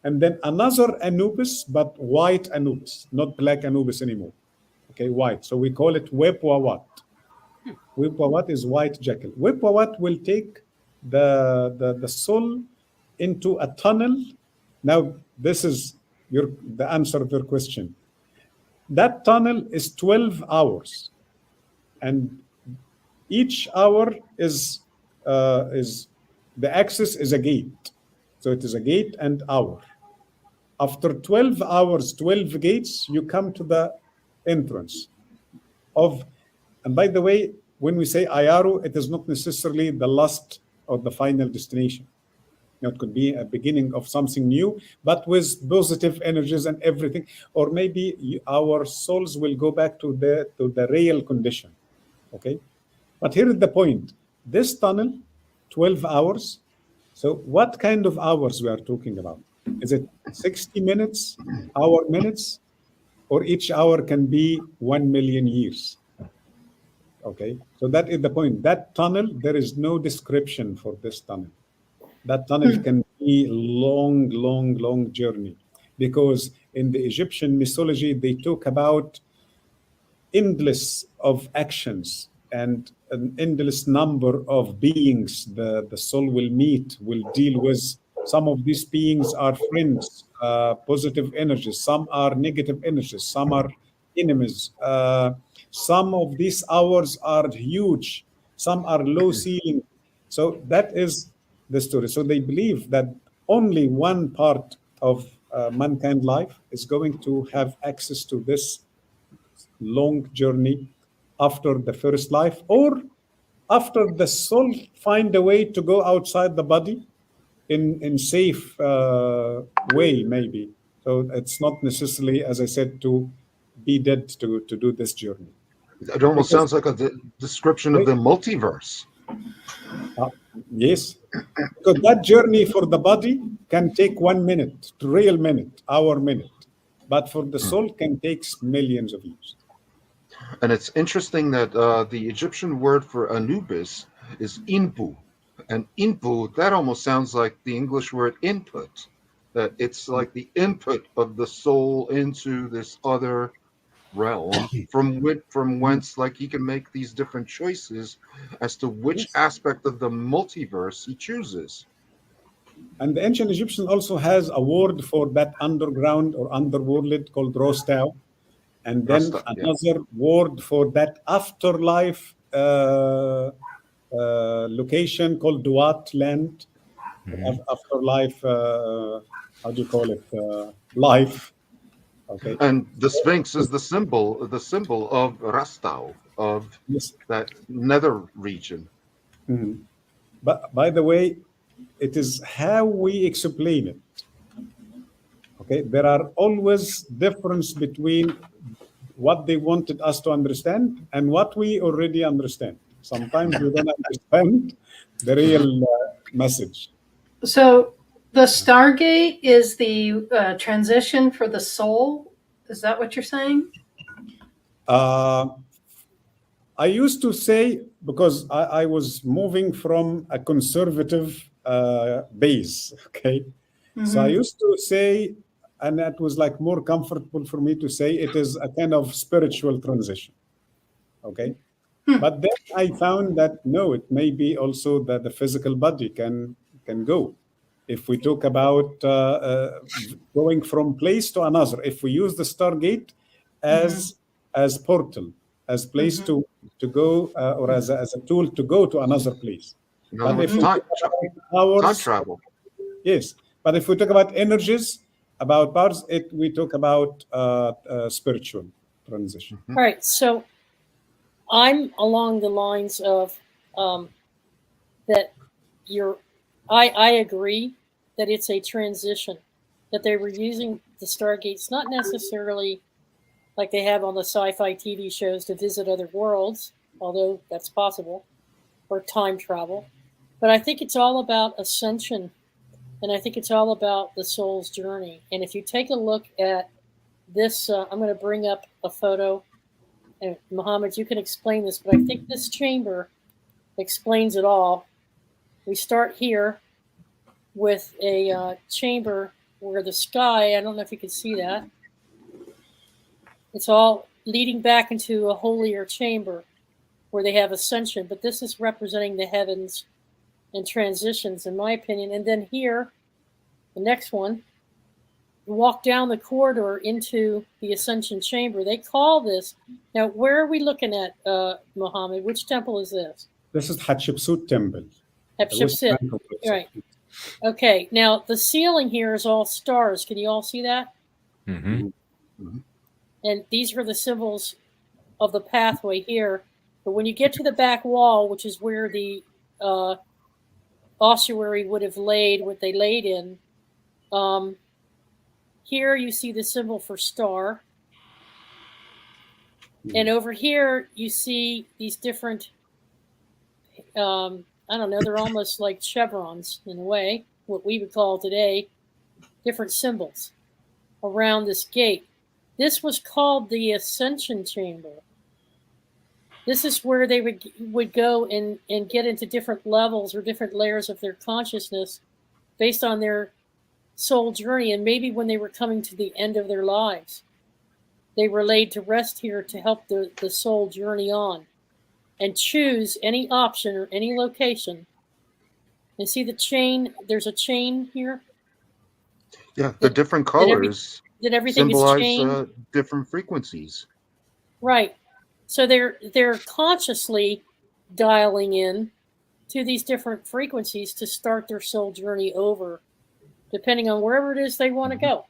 [SPEAKER 4] and then another Anubis, but white Anubis, not black Anubis anymore. Okay, white. So we call it Wepwawat. Wipawat is white jackal. Wipawat will take the soul into a tunnel. Now, this is the answer to your question. That tunnel is 12 hours, and each hour is the axis is a gate. So it is a gate and hour. After 12 hours, 12 gates, you come to the entrance of, and by the way, when we say Ayaru, it is not necessarily the last or the final destination. It could be a beginning of something new, but with positive energies and everything. Or maybe our souls will go back to the real condition. Okay? But here is the point. This tunnel, 12 hours. So what kind of hours we are talking about? Is it 60 minutes, hour minutes, or each hour can be 1 million years? Okay, so that is the point. That tunnel, there is no description for this tunnel. That tunnel can be long, long, long journey, because in the Egyptian mythology, they talk about endless of actions and an endless number of beings the soul will meet, will deal with. Some of these beings are friends, positive energies. Some are negative energies. Some are enemies. Some of these hours are huge. Some are low ceiling. So that is the story. So they believe that only one part of mankind life is going to have access to this long journey after the first life, or after the soul find a way to go outside the body in safe way, maybe. So it's not necessarily, as I said, to be dead to do this journey.
[SPEAKER 6] It almost sounds like a description of the multiverse.
[SPEAKER 4] Yes, because that journey for the body can take 1 minute, real minute, hour minute, but for the soul can take millions of years.
[SPEAKER 6] And it's interesting that the Egyptian word for Anubis is Inpu. And Inpu, that almost sounds like the English word input. That it's like the input of the soul into this other realm from whence like he can make these different choices as to which aspect of the multiverse he chooses.
[SPEAKER 4] And the ancient Egyptian also has a word for that underground or underworld called Rostau. And then another word for that afterlife location called Duat land. Afterlife, how do you call it? Life. Okay.
[SPEAKER 6] And the Sphinx is the symbol of Rastau, of that nether region.
[SPEAKER 4] Mm-hmm. But by the way, it is how we explain it. Okay, there are always difference between what they wanted us to understand and what we already understand. Sometimes we don't understand the real message.
[SPEAKER 1] So the Stargate is the transition for the soul. Is that what you're saying?
[SPEAKER 4] I used to say, because I was moving from a conservative base, okay? Mm-hmm. So I used to say, and that was like more comfortable for me to say, it is a kind of spiritual transition, okay? But then I found that no, it may be also that the physical body can go. If we talk about going from place to another, if we use the Stargate as portal, as place to go, or as a tool to go to another place.
[SPEAKER 6] But if time travel.
[SPEAKER 4] Yes, but if we talk about energies, about powers, we talk about spiritual transition.
[SPEAKER 2] All right, so I'm along the lines of that I agree that it's a transition, that they were using the Stargates not necessarily like they have on the sci-fi TV shows to visit other worlds, although that's possible, or time travel. But I think it's all about ascension, and I think it's all about the soul's journey. And if you take a look at this, I'm going to bring up a photo. And Mohamed, you can explain this, but I think this chamber explains it all. We start here with a chamber where the sky, I don't know if you can see that, it's all leading back into a holier chamber where they have ascension, but this is representing the heavens and transitions, in my opinion. And then here, the next one, you walk down the corridor into the ascension chamber. They call this, now where are we looking at, Mohammed? Which temple is this?
[SPEAKER 4] This is Hatshepsut temple.
[SPEAKER 2] Hatshepsut, right. Okay, now the ceiling here is all stars. Can you all see that?
[SPEAKER 3] Mm-hmm.
[SPEAKER 4] Mm-hmm.
[SPEAKER 2] And these are the symbols of the pathway here. But when you get to the back wall, which is where the ossuary would have laid what they laid in, here you see the symbol for star. And over here you see these different, I don't know, they're almost like chevrons in a way, what we would call today, different symbols around this gate. This was called the Ascension Chamber. This is where they would go and get into different levels or different layers of their consciousness based on their soul journey. And maybe when they were coming to the end of their lives, they were laid to rest here to help the soul journey on and choose any option or any location. And see the chain, there's a chain here.
[SPEAKER 6] Yeah, the different colors
[SPEAKER 2] that everything is
[SPEAKER 6] symbolize
[SPEAKER 2] chained.
[SPEAKER 6] different frequencies.
[SPEAKER 2] Right. So they're consciously dialing in to these different frequencies to start their soul journey over, depending on wherever it is they want to go,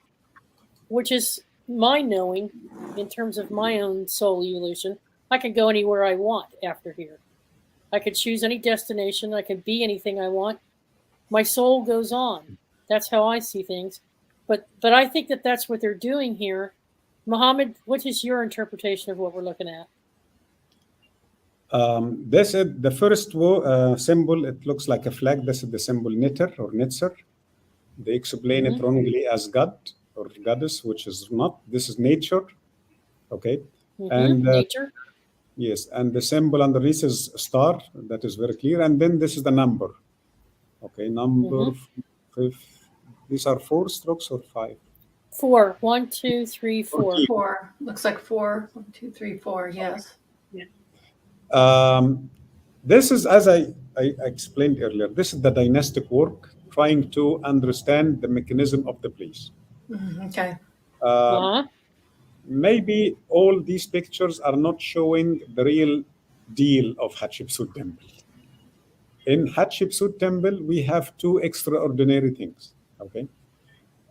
[SPEAKER 2] which is my knowing in terms of my own soul evolution. I can go anywhere I want after here. I could choose any destination. I can be anything I want. My soul goes on. That's how I see things. But I think that that's what they're doing here. Mohammed, what is your interpretation of what we're looking at?
[SPEAKER 4] This is the first symbol. It looks like a flag. This is the symbol Neter or Netzer. They explain it wrongly as God or goddess, which is not. This is nature. Okay. And
[SPEAKER 2] nature.
[SPEAKER 4] Yes, and the symbol underneath is star. That is very clear. And then this is the number. Okay, number 5. These are 4 strokes or 5?
[SPEAKER 2] 4. 1, 2, 3, 4.
[SPEAKER 1] 4. Looks like 4. 1, 2, 3, 4. Yes.
[SPEAKER 4] This is, as I explained earlier, this is the dynastic work trying to understand the mechanism of the place.
[SPEAKER 1] Okay.
[SPEAKER 4] Maybe all these pictures are not showing the real deal of Hatshepsut temple. In Hatshepsut temple, we have 2 extraordinary things. Okay.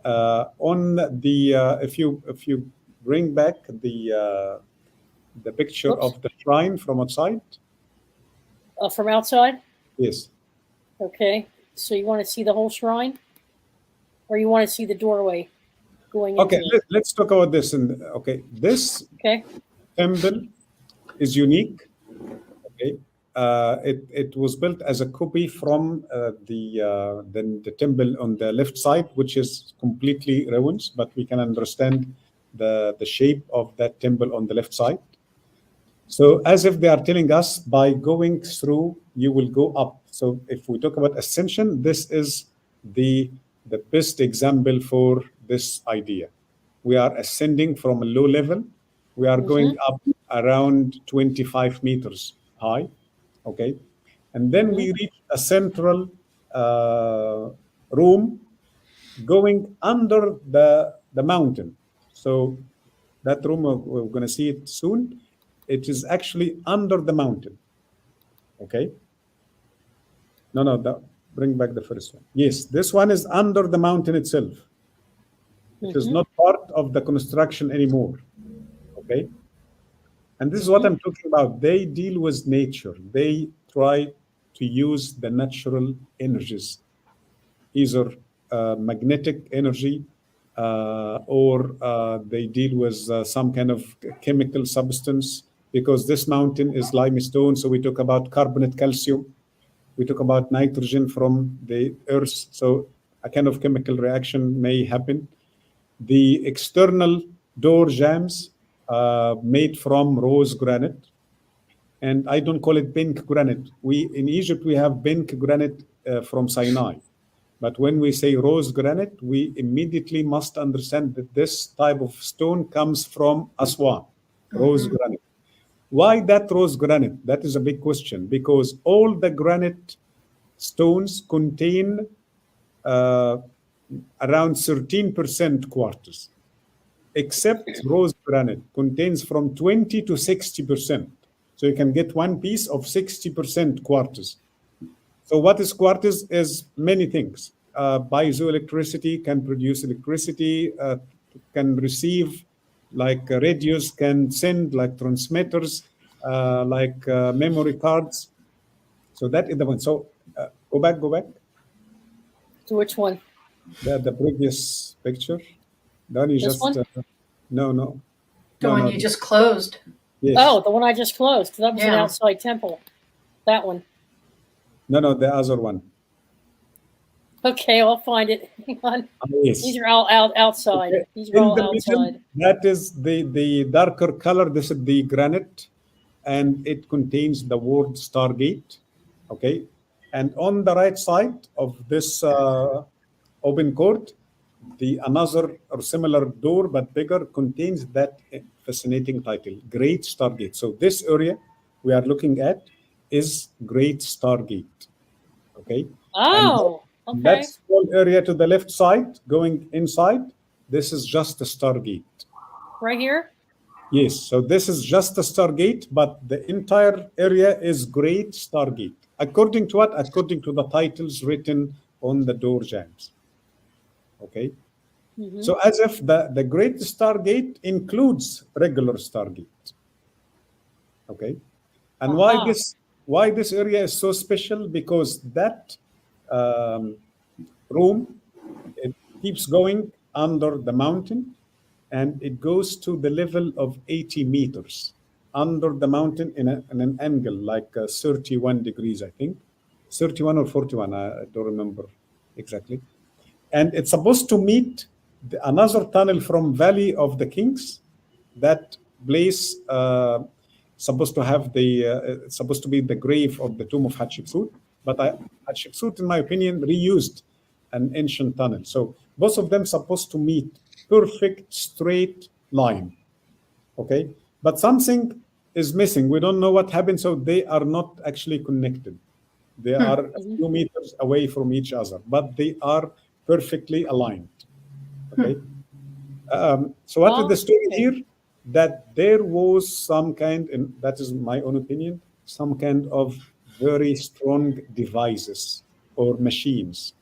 [SPEAKER 4] On the if you bring back the picture of the shrine from outside.
[SPEAKER 2] From outside?
[SPEAKER 4] Yes.
[SPEAKER 2] Okay. So you want to see the whole shrine, or you want to see the doorway going?
[SPEAKER 4] Okay. Let's talk about this. Okay. This temple is unique. Okay. It was built as a copy from the temple on the left side, which is completely ruins, but we can understand the shape of that temple on the left side. So as if they are telling us, by going through, you will go up. So if we talk about ascension, this is the best example for this idea. We are ascending from a low level. We are going up around 25 meters high. Okay. And then we reach a central room going under the mountain. So that room, we're going to see it soon. It is actually under the mountain. Okay. No, bring back the first one. Yes, this one is under the mountain itself. It is not part of the construction anymore. Okay. And this is what I'm talking about. They deal with nature. They try to use the natural energies, either magnetic energy or they deal with some kind of chemical substance, because this mountain is limestone. So we talk about carbonate calcium. We talk about nitrogen from the earth. So a kind of chemical reaction may happen. The external door jambs made from rose granite. And I don't call it pink granite. In Egypt, we have pink granite from Sinai. But when we say rose granite, we immediately must understand that this type of stone comes from Aswan, rose granite. Why that rose granite? That is a big question, because all the granite stones contain around 13% quartz, except rose granite contains from 20 to 60%. So you can get one piece of 60% quartz. So what is quartz is many things. Piezoelectricity can produce electricity, can receive like radios, can send like transmitters, like memory cards. So that is the one. So go back.
[SPEAKER 2] So which one?
[SPEAKER 4] The previous picture. Then you
[SPEAKER 2] This
[SPEAKER 4] just
[SPEAKER 2] one?
[SPEAKER 4] no.
[SPEAKER 1] The
[SPEAKER 4] No,
[SPEAKER 1] one
[SPEAKER 4] no.
[SPEAKER 1] you just closed.
[SPEAKER 4] Yes.
[SPEAKER 2] Oh, the one I just closed. That was an
[SPEAKER 1] Yeah.
[SPEAKER 2] outside temple. That one.
[SPEAKER 4] No, the other one.
[SPEAKER 2] Okay, I'll find it. Hang on.
[SPEAKER 4] Yes.
[SPEAKER 2] These are all outside.
[SPEAKER 4] Okay.
[SPEAKER 2] These are
[SPEAKER 4] In
[SPEAKER 2] all
[SPEAKER 4] the middle,
[SPEAKER 2] outside.
[SPEAKER 4] that is the darker color. This is the granite, and it contains the word Stargate. Okay, and on the right side of this open court, the another or similar door but bigger contains that fascinating title, Great Stargate. So this area we are looking at is Great Stargate. Okay.
[SPEAKER 2] Oh, okay.
[SPEAKER 4] That small area to the left side, going inside, this is just a Stargate.
[SPEAKER 2] Right here?
[SPEAKER 4] Yes, so this is just a Stargate, but the entire area is Great Stargate. According to what? According to the titles written on the door jambs. Okay?
[SPEAKER 2] Mm-hmm.
[SPEAKER 4] So as if the Great Stargate includes regular Stargate. Okay? And why this area is so special? Because that room, it keeps going under the mountain, and it goes to the level of 80 meters under the mountain in an angle like 31 degrees, I think. 31 or 41, I don't remember exactly. And it's supposed to meet another tunnel from Valley of the Kings. That place supposed to have supposed to be the grave of the tomb of Hatshepsut. But Hatshepsut, in my opinion, reused an ancient tunnel. So both of them supposed to meet perfect straight line. Okay, but something is missing. We don't know what happened, so they are not actually connected. They are a few meters away from each other, but they are perfectly aligned. Okay. So what is the story here? That there was some kind, and that is my own opinion, some kind of very strong devices or machines,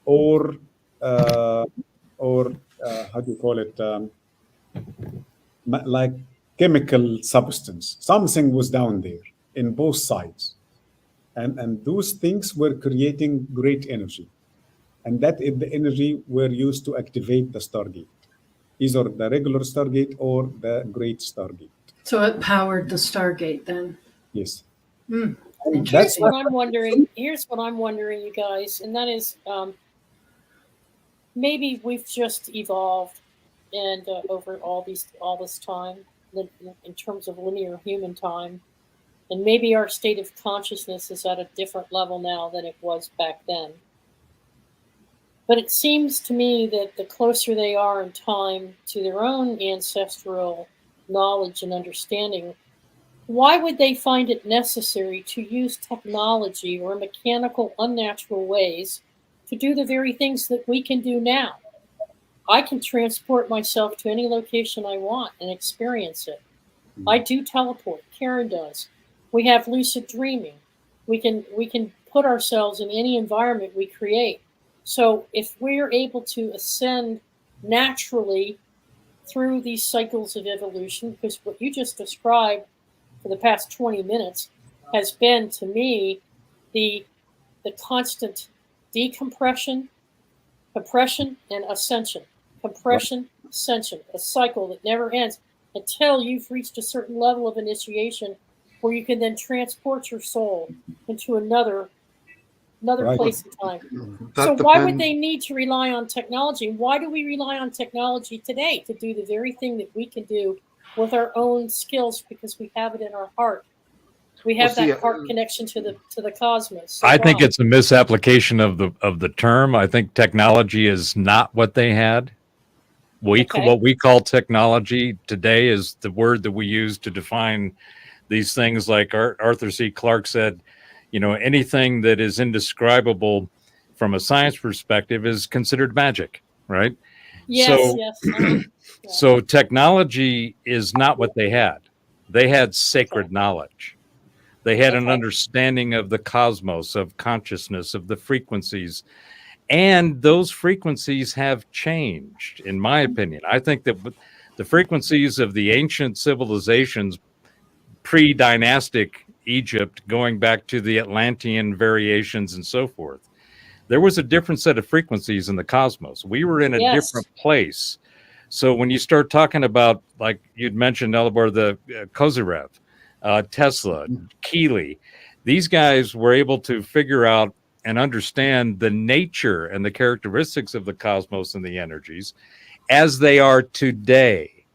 [SPEAKER 4] or how do you call it? Like chemical substance. Something was down there in both sides. And those things were creating great energy. And that is the energy were used to activate the Stargate, either the regular Stargate or the Great Stargate.
[SPEAKER 1] So it powered the Stargate then.
[SPEAKER 4] Yes.
[SPEAKER 2] Here's what I'm wondering, you guys, and that is maybe we've just evolved and over all this time in terms of linear human time, and maybe our state of consciousness is at a different level now than it was back then. But it seems to me that the closer they are in time to their own ancestral knowledge and understanding, why would they find it necessary to use technology or mechanical, unnatural ways to do the very things that we can do now? I can transport myself to any location I want and experience it. I do teleport. Karen does. We have lucid dreaming. We can put ourselves in any environment we create. So if we're able to ascend naturally through these cycles of evolution, because what you just described for the past 20 minutes has been, to me, the constant decompression, compression, and ascension. Compression, ascension, a cycle that never ends until you've reached a certain level of initiation where you can then transport your soul into another place in time. So why would they need to rely on technology? Why do we rely on technology today to do the very thing that we can do with our own skills, because we have it in our heart? We have that heart connection to the cosmos. So
[SPEAKER 3] I think it's a misapplication of the term. I think technology is not what they had. What we call technology today is the word that we use to define these things like Arthur C. Clarke said, anything that is indescribable from a science perspective is considered magic, right?
[SPEAKER 2] Yes,
[SPEAKER 3] So,
[SPEAKER 2] yes.
[SPEAKER 3] so technology is not what they had. They had sacred
[SPEAKER 2] Okay.
[SPEAKER 3] knowledge. They had an
[SPEAKER 2] Okay.
[SPEAKER 3] understanding of the cosmos, of consciousness, of the frequencies. And those frequencies have changed, in my opinion. I think that the frequencies of the ancient civilizations, pre-dynastic Egypt, going back to the Atlantean variations and so forth, there was a different set of frequencies in the cosmos. We were in a
[SPEAKER 2] Yes.
[SPEAKER 3] different place. So when you start talking about, like you'd mentioned, Elibor, the Kozyrev, Tesla, Keeley, these guys were able to figure out and understand the nature and the characteristics of the cosmos and the energies as they are today.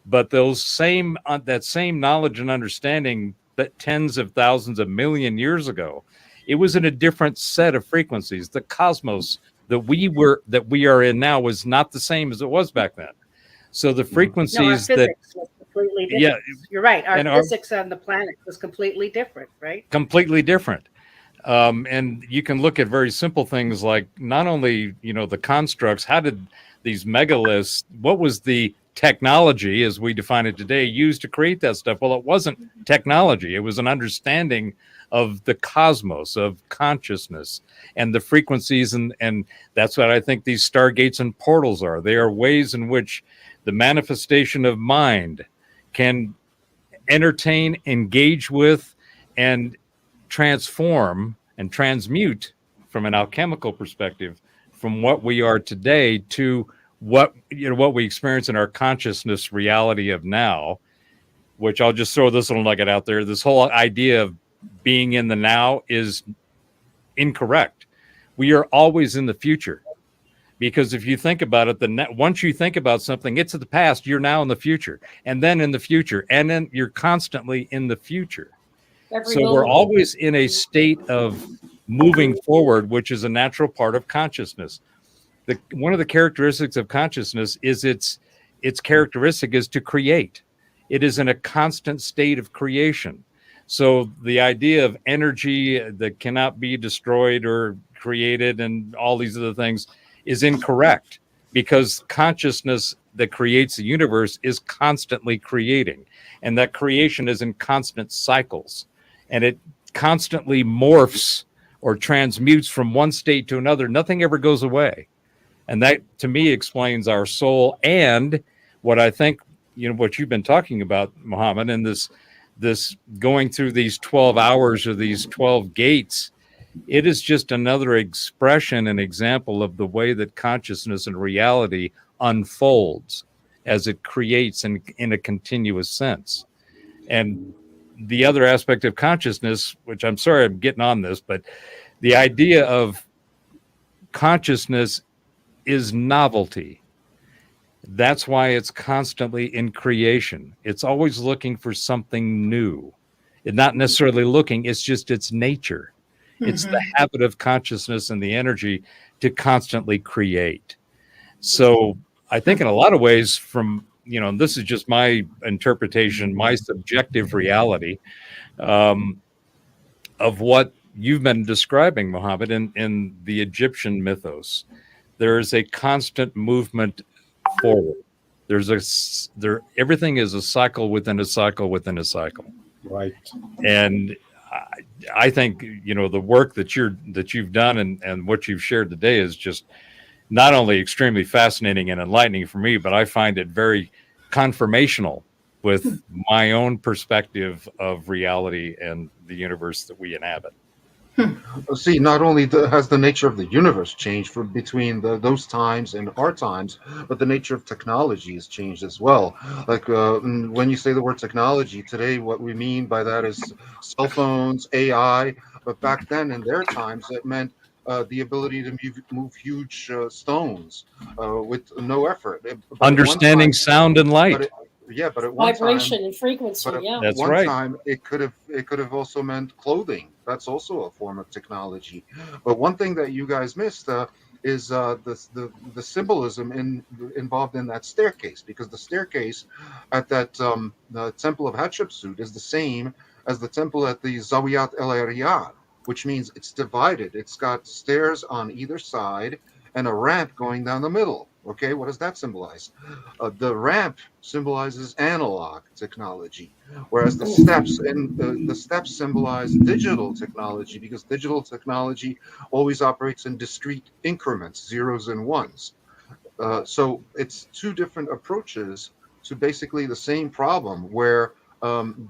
[SPEAKER 3] But that same knowledge and understanding that tens of thousands of million years ago, it was in a different set of frequencies. The cosmos that we are in now was not the same as it was back then. So the
[SPEAKER 5] No, our
[SPEAKER 3] frequencies
[SPEAKER 5] physics was completely different.
[SPEAKER 3] Yeah,
[SPEAKER 5] You're right. Our
[SPEAKER 3] and
[SPEAKER 5] physics on the planet was completely different, right?
[SPEAKER 3] completely different. And you can look at very simple things like not only, the constructs, how did these megaliths, what was the technology as we define it today used to create that stuff? Well, it wasn't technology. It was an understanding of the cosmos, of consciousness and the frequencies. And that's what I think these stargates and portals are. They are ways in which the manifestation of mind can entertain, engage with, and transform and transmute from an alchemical perspective from what we are today to what we experience in our consciousness reality of now, which I'll just throw this little nugget out there. This whole idea of being in the now is incorrect. We are always in the future, because if you think about it, once you think about something, it's in the past, you're now in the future, and then in the future, and then you're constantly in the future. So we're always in a state of moving forward, which is a natural part of consciousness. One of the characteristics of consciousness is its characteristic is to create. It is in a constant state of creation. So the idea of energy that cannot be destroyed or created and all these other things is incorrect, because consciousness that creates the universe is constantly creating, and that creation is in constant cycles, and it constantly morphs or transmutes from one state to another. Nothing ever goes away. And that, to me, explains our soul. And what I think, what you've been talking about, Mohamed, and this going through these 12 hours or these 12 gates, it is just another expression and example of the way that consciousness and reality unfolds as it creates in a continuous sense. And the other aspect of consciousness, which I'm sorry I'm getting on this, but the idea of consciousness is novelty. That's why it's constantly in creation. It's always looking for something new. It's not necessarily looking, it's just its nature. It's the habit of consciousness and the energy to constantly create. So I think in a lot of ways, from, this is just my interpretation, my subjective reality of what you've been describing, Mohamed, in the Egyptian mythos. There is a constant movement forward. Everything is a cycle within a cycle within a cycle.
[SPEAKER 4] Right.
[SPEAKER 3] And I think, the work that you've done and what you've shared today is just not only extremely fascinating and enlightening for me, but I find it very confirmational with my own perspective of reality and the universe that we inhabit.
[SPEAKER 6] See, not only has the nature of the universe changed between those times and our times, but the nature of technology has changed as well. Like when you say the word technology today, what we mean by that is cell phones, AI. But back then, in their times, it meant the ability to move huge stones with no effort.
[SPEAKER 3] Understanding sound and light.
[SPEAKER 6] But at one
[SPEAKER 2] vibration
[SPEAKER 6] time,
[SPEAKER 2] and frequency.
[SPEAKER 6] but at
[SPEAKER 3] That's
[SPEAKER 6] one
[SPEAKER 3] right.
[SPEAKER 6] time it could have also meant clothing. That's also a form of technology. But one thing that you guys missed is the symbolism involved in that staircase, because the staircase at that the temple of Hatshepsut is the same as the temple at the zawyet-el-aryan, which means it's divided. It's got stairs on either side and a ramp going down the middle. Okay, what does that symbolize? The ramp symbolizes analog technology, whereas the steps symbolize digital technology, because digital technology always operates in discrete increments, zeros and ones. So it's two different approaches to basically the same problem, where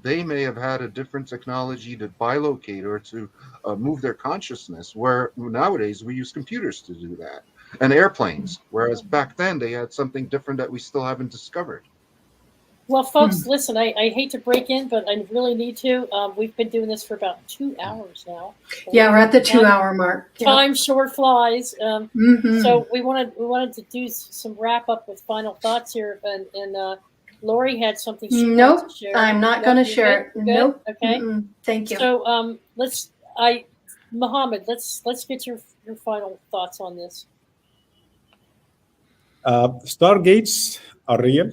[SPEAKER 6] they may have had a different technology to bilocate or to move their consciousness, where nowadays we use computers to do that, and airplanes, whereas back then they had something different that we still haven't discovered.
[SPEAKER 2] Well, folks, listen, I hate to break in, but I really need to. We've been doing this for about 2 hours now.
[SPEAKER 1] Yeah, we're at the 2-hour mark.
[SPEAKER 2] Time sure flies.
[SPEAKER 1] Mhm.
[SPEAKER 2] So we wanted to do some wrap up with final thoughts here, and Lori had something she
[SPEAKER 1] Nope,
[SPEAKER 2] wants to share.
[SPEAKER 1] I'm not going to share it.
[SPEAKER 2] You're good?
[SPEAKER 1] Nope.
[SPEAKER 2] Okay.
[SPEAKER 1] Thank you.
[SPEAKER 2] So Mohammed, let's get your final thoughts on this.
[SPEAKER 4] Stargates are real.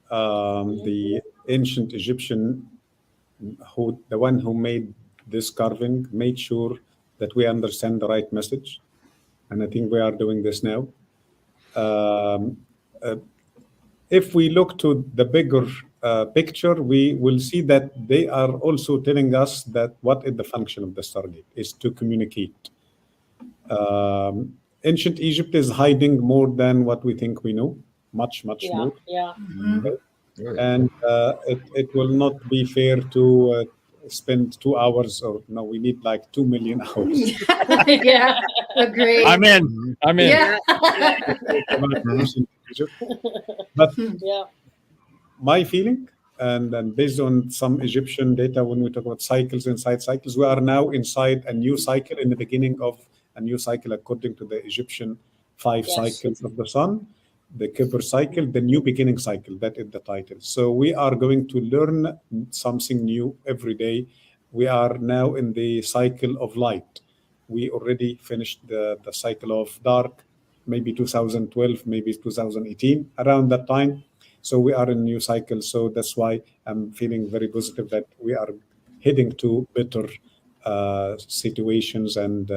[SPEAKER 4] The ancient Egyptian, the one who made this carving, made sure that we understand the right message, and I think we are doing this now. If we look to the bigger picture, we will see that they are also telling us that what is the function of the Stargate is to communicate. Ancient Egypt is hiding more than what we think we know, much more.
[SPEAKER 2] Yeah.
[SPEAKER 4] And it will not be fair to spend 2 hours, or no, we need like 2 million hours.
[SPEAKER 1] Yeah, agreed.
[SPEAKER 3] I'm in.
[SPEAKER 1] Yeah.
[SPEAKER 4] But
[SPEAKER 2] Yeah.
[SPEAKER 4] my feeling, and based on some Egyptian data, when we talk about cycles inside cycles, we are now inside a new cycle, in the beginning of a new cycle according to the Egyptian 5 cycles of the sun, the Kepler cycle, the new beginning cycle. That is the title. So we are going to learn something new every day. We are now in the cycle of light. We already finished the cycle of dark, maybe 2012, maybe 2018, around that time. So we are in a new cycle. So that's why I'm feeling very positive that we are heading to better situations and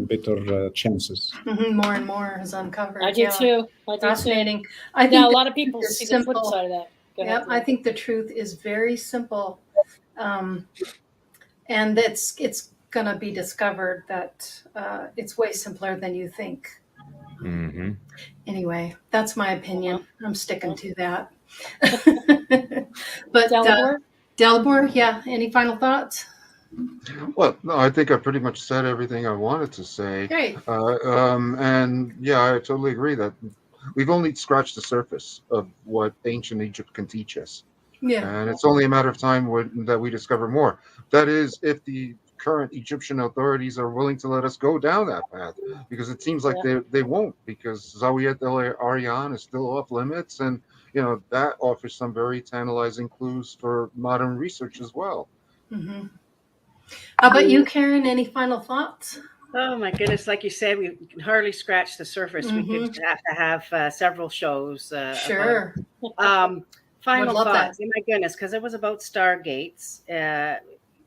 [SPEAKER 4] better chances.
[SPEAKER 1] More and more is uncovered.
[SPEAKER 2] I do too.
[SPEAKER 1] Fascinating.
[SPEAKER 2] Too.
[SPEAKER 1] I think
[SPEAKER 2] now, a lot of people
[SPEAKER 1] it's
[SPEAKER 2] see the flip
[SPEAKER 1] simple.
[SPEAKER 2] side of that.
[SPEAKER 1] Yep, I think the truth is very simple, and it's going to be discovered that it's way simpler than you think.
[SPEAKER 3] Mm-hmm.
[SPEAKER 1] Anyway, that's my opinion. I'm sticking to that. But Dalibor, yeah, any final thoughts?
[SPEAKER 6] Well, no, I think I pretty much said everything I wanted to say.
[SPEAKER 1] Great.
[SPEAKER 6] And yeah, I totally agree that we've only scratched the surface of what ancient Egypt can teach us.
[SPEAKER 1] Yeah.
[SPEAKER 6] And it's only a matter of time that we discover more. That is, if the current Egyptian authorities are willing to let us go down that path, because it seems like they won't, because zawyet-el-aryan is still off limits, and that offers some very tantalizing clues for modern research as well.
[SPEAKER 1] Mm-hmm. How about you, Karen? Any final thoughts?
[SPEAKER 5] Oh my goodness! Like you said, we can hardly scratch the surface. We could have to have several shows.
[SPEAKER 1] Sure.
[SPEAKER 5] Final thoughts. Oh my goodness, because it was about Stargates.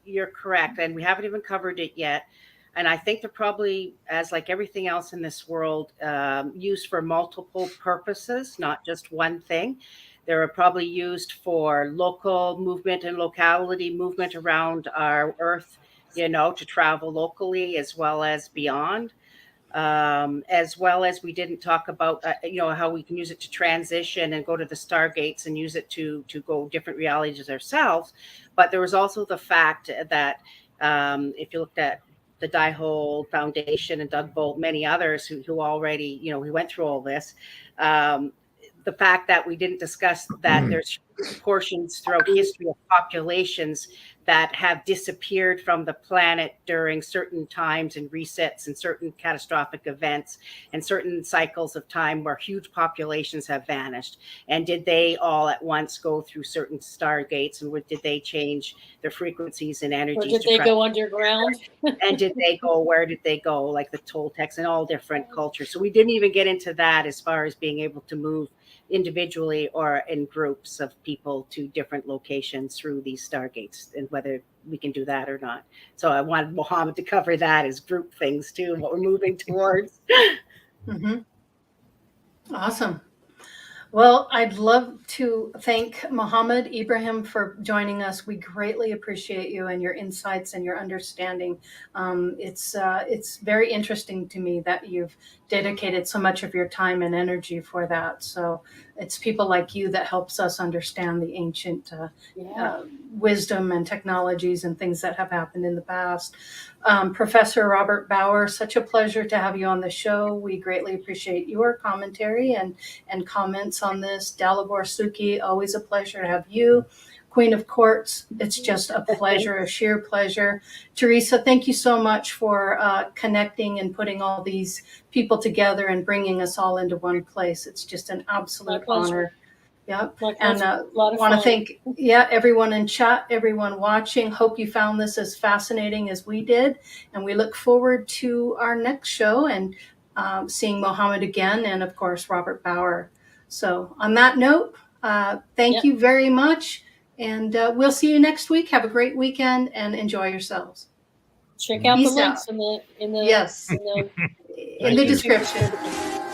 [SPEAKER 5] You're correct, and we haven't even covered it yet. And I think they're probably, as like everything else in this world, used for multiple purposes, not just one thing. They're probably used for local movement and locality movement around our Earth, to travel locally as well as beyond. As well as we didn't talk about, how we can use it to transition and go to the Stargates and use it to go different realities ourselves. But there was also the fact that if you looked at the Die-Hole Foundation and Doug Bolt, many others who already, we went through all this, the fact that we didn't discuss that there's portions throughout history of populations that have disappeared from the planet during certain times and resets and certain catastrophic events and certain cycles of time where huge populations have vanished? And did they all at once go through certain stargates, and did they change their frequencies and energies?
[SPEAKER 2] Or did they go underground?
[SPEAKER 5] And did they go, where did they go? Like the Toltecs and all different cultures. So we didn't even get into that as far as being able to move individually or in groups of people to different locations through these stargates, and whether we can do that or not. So I wanted Mohamed to cover that as group things too, and what we're moving towards.
[SPEAKER 1] Mm-hmm. Awesome. Well, I'd love to thank Mohamed Ibrahim for joining us. We greatly appreciate you and your insights and your understanding. It's very interesting to me that you've dedicated so much of your time and energy for that. So it's people like you that helps us understand the ancient wisdom and technologies and things that have happened in the past. Professor Robert Bauer, such a pleasure to have you on the show. We greatly appreciate your commentary and comments on this. Dalibor Suki, always a pleasure to have you. Queen of Courts, it's just a pleasure, a sheer pleasure. Teresa, thank you so much for connecting and putting all these people together and bringing us all into one place. It's just an absolute honor. Yeah, and want to thank everyone in chat, everyone watching. Hope you found this as fascinating as we did, and we look forward to our next show and seeing Mohamed again, and of course Robert Bauer. So on that note, thank you very much, and we'll see you next week. Have a great weekend and enjoy yourselves.
[SPEAKER 2] Check out the links in the
[SPEAKER 1] in the description.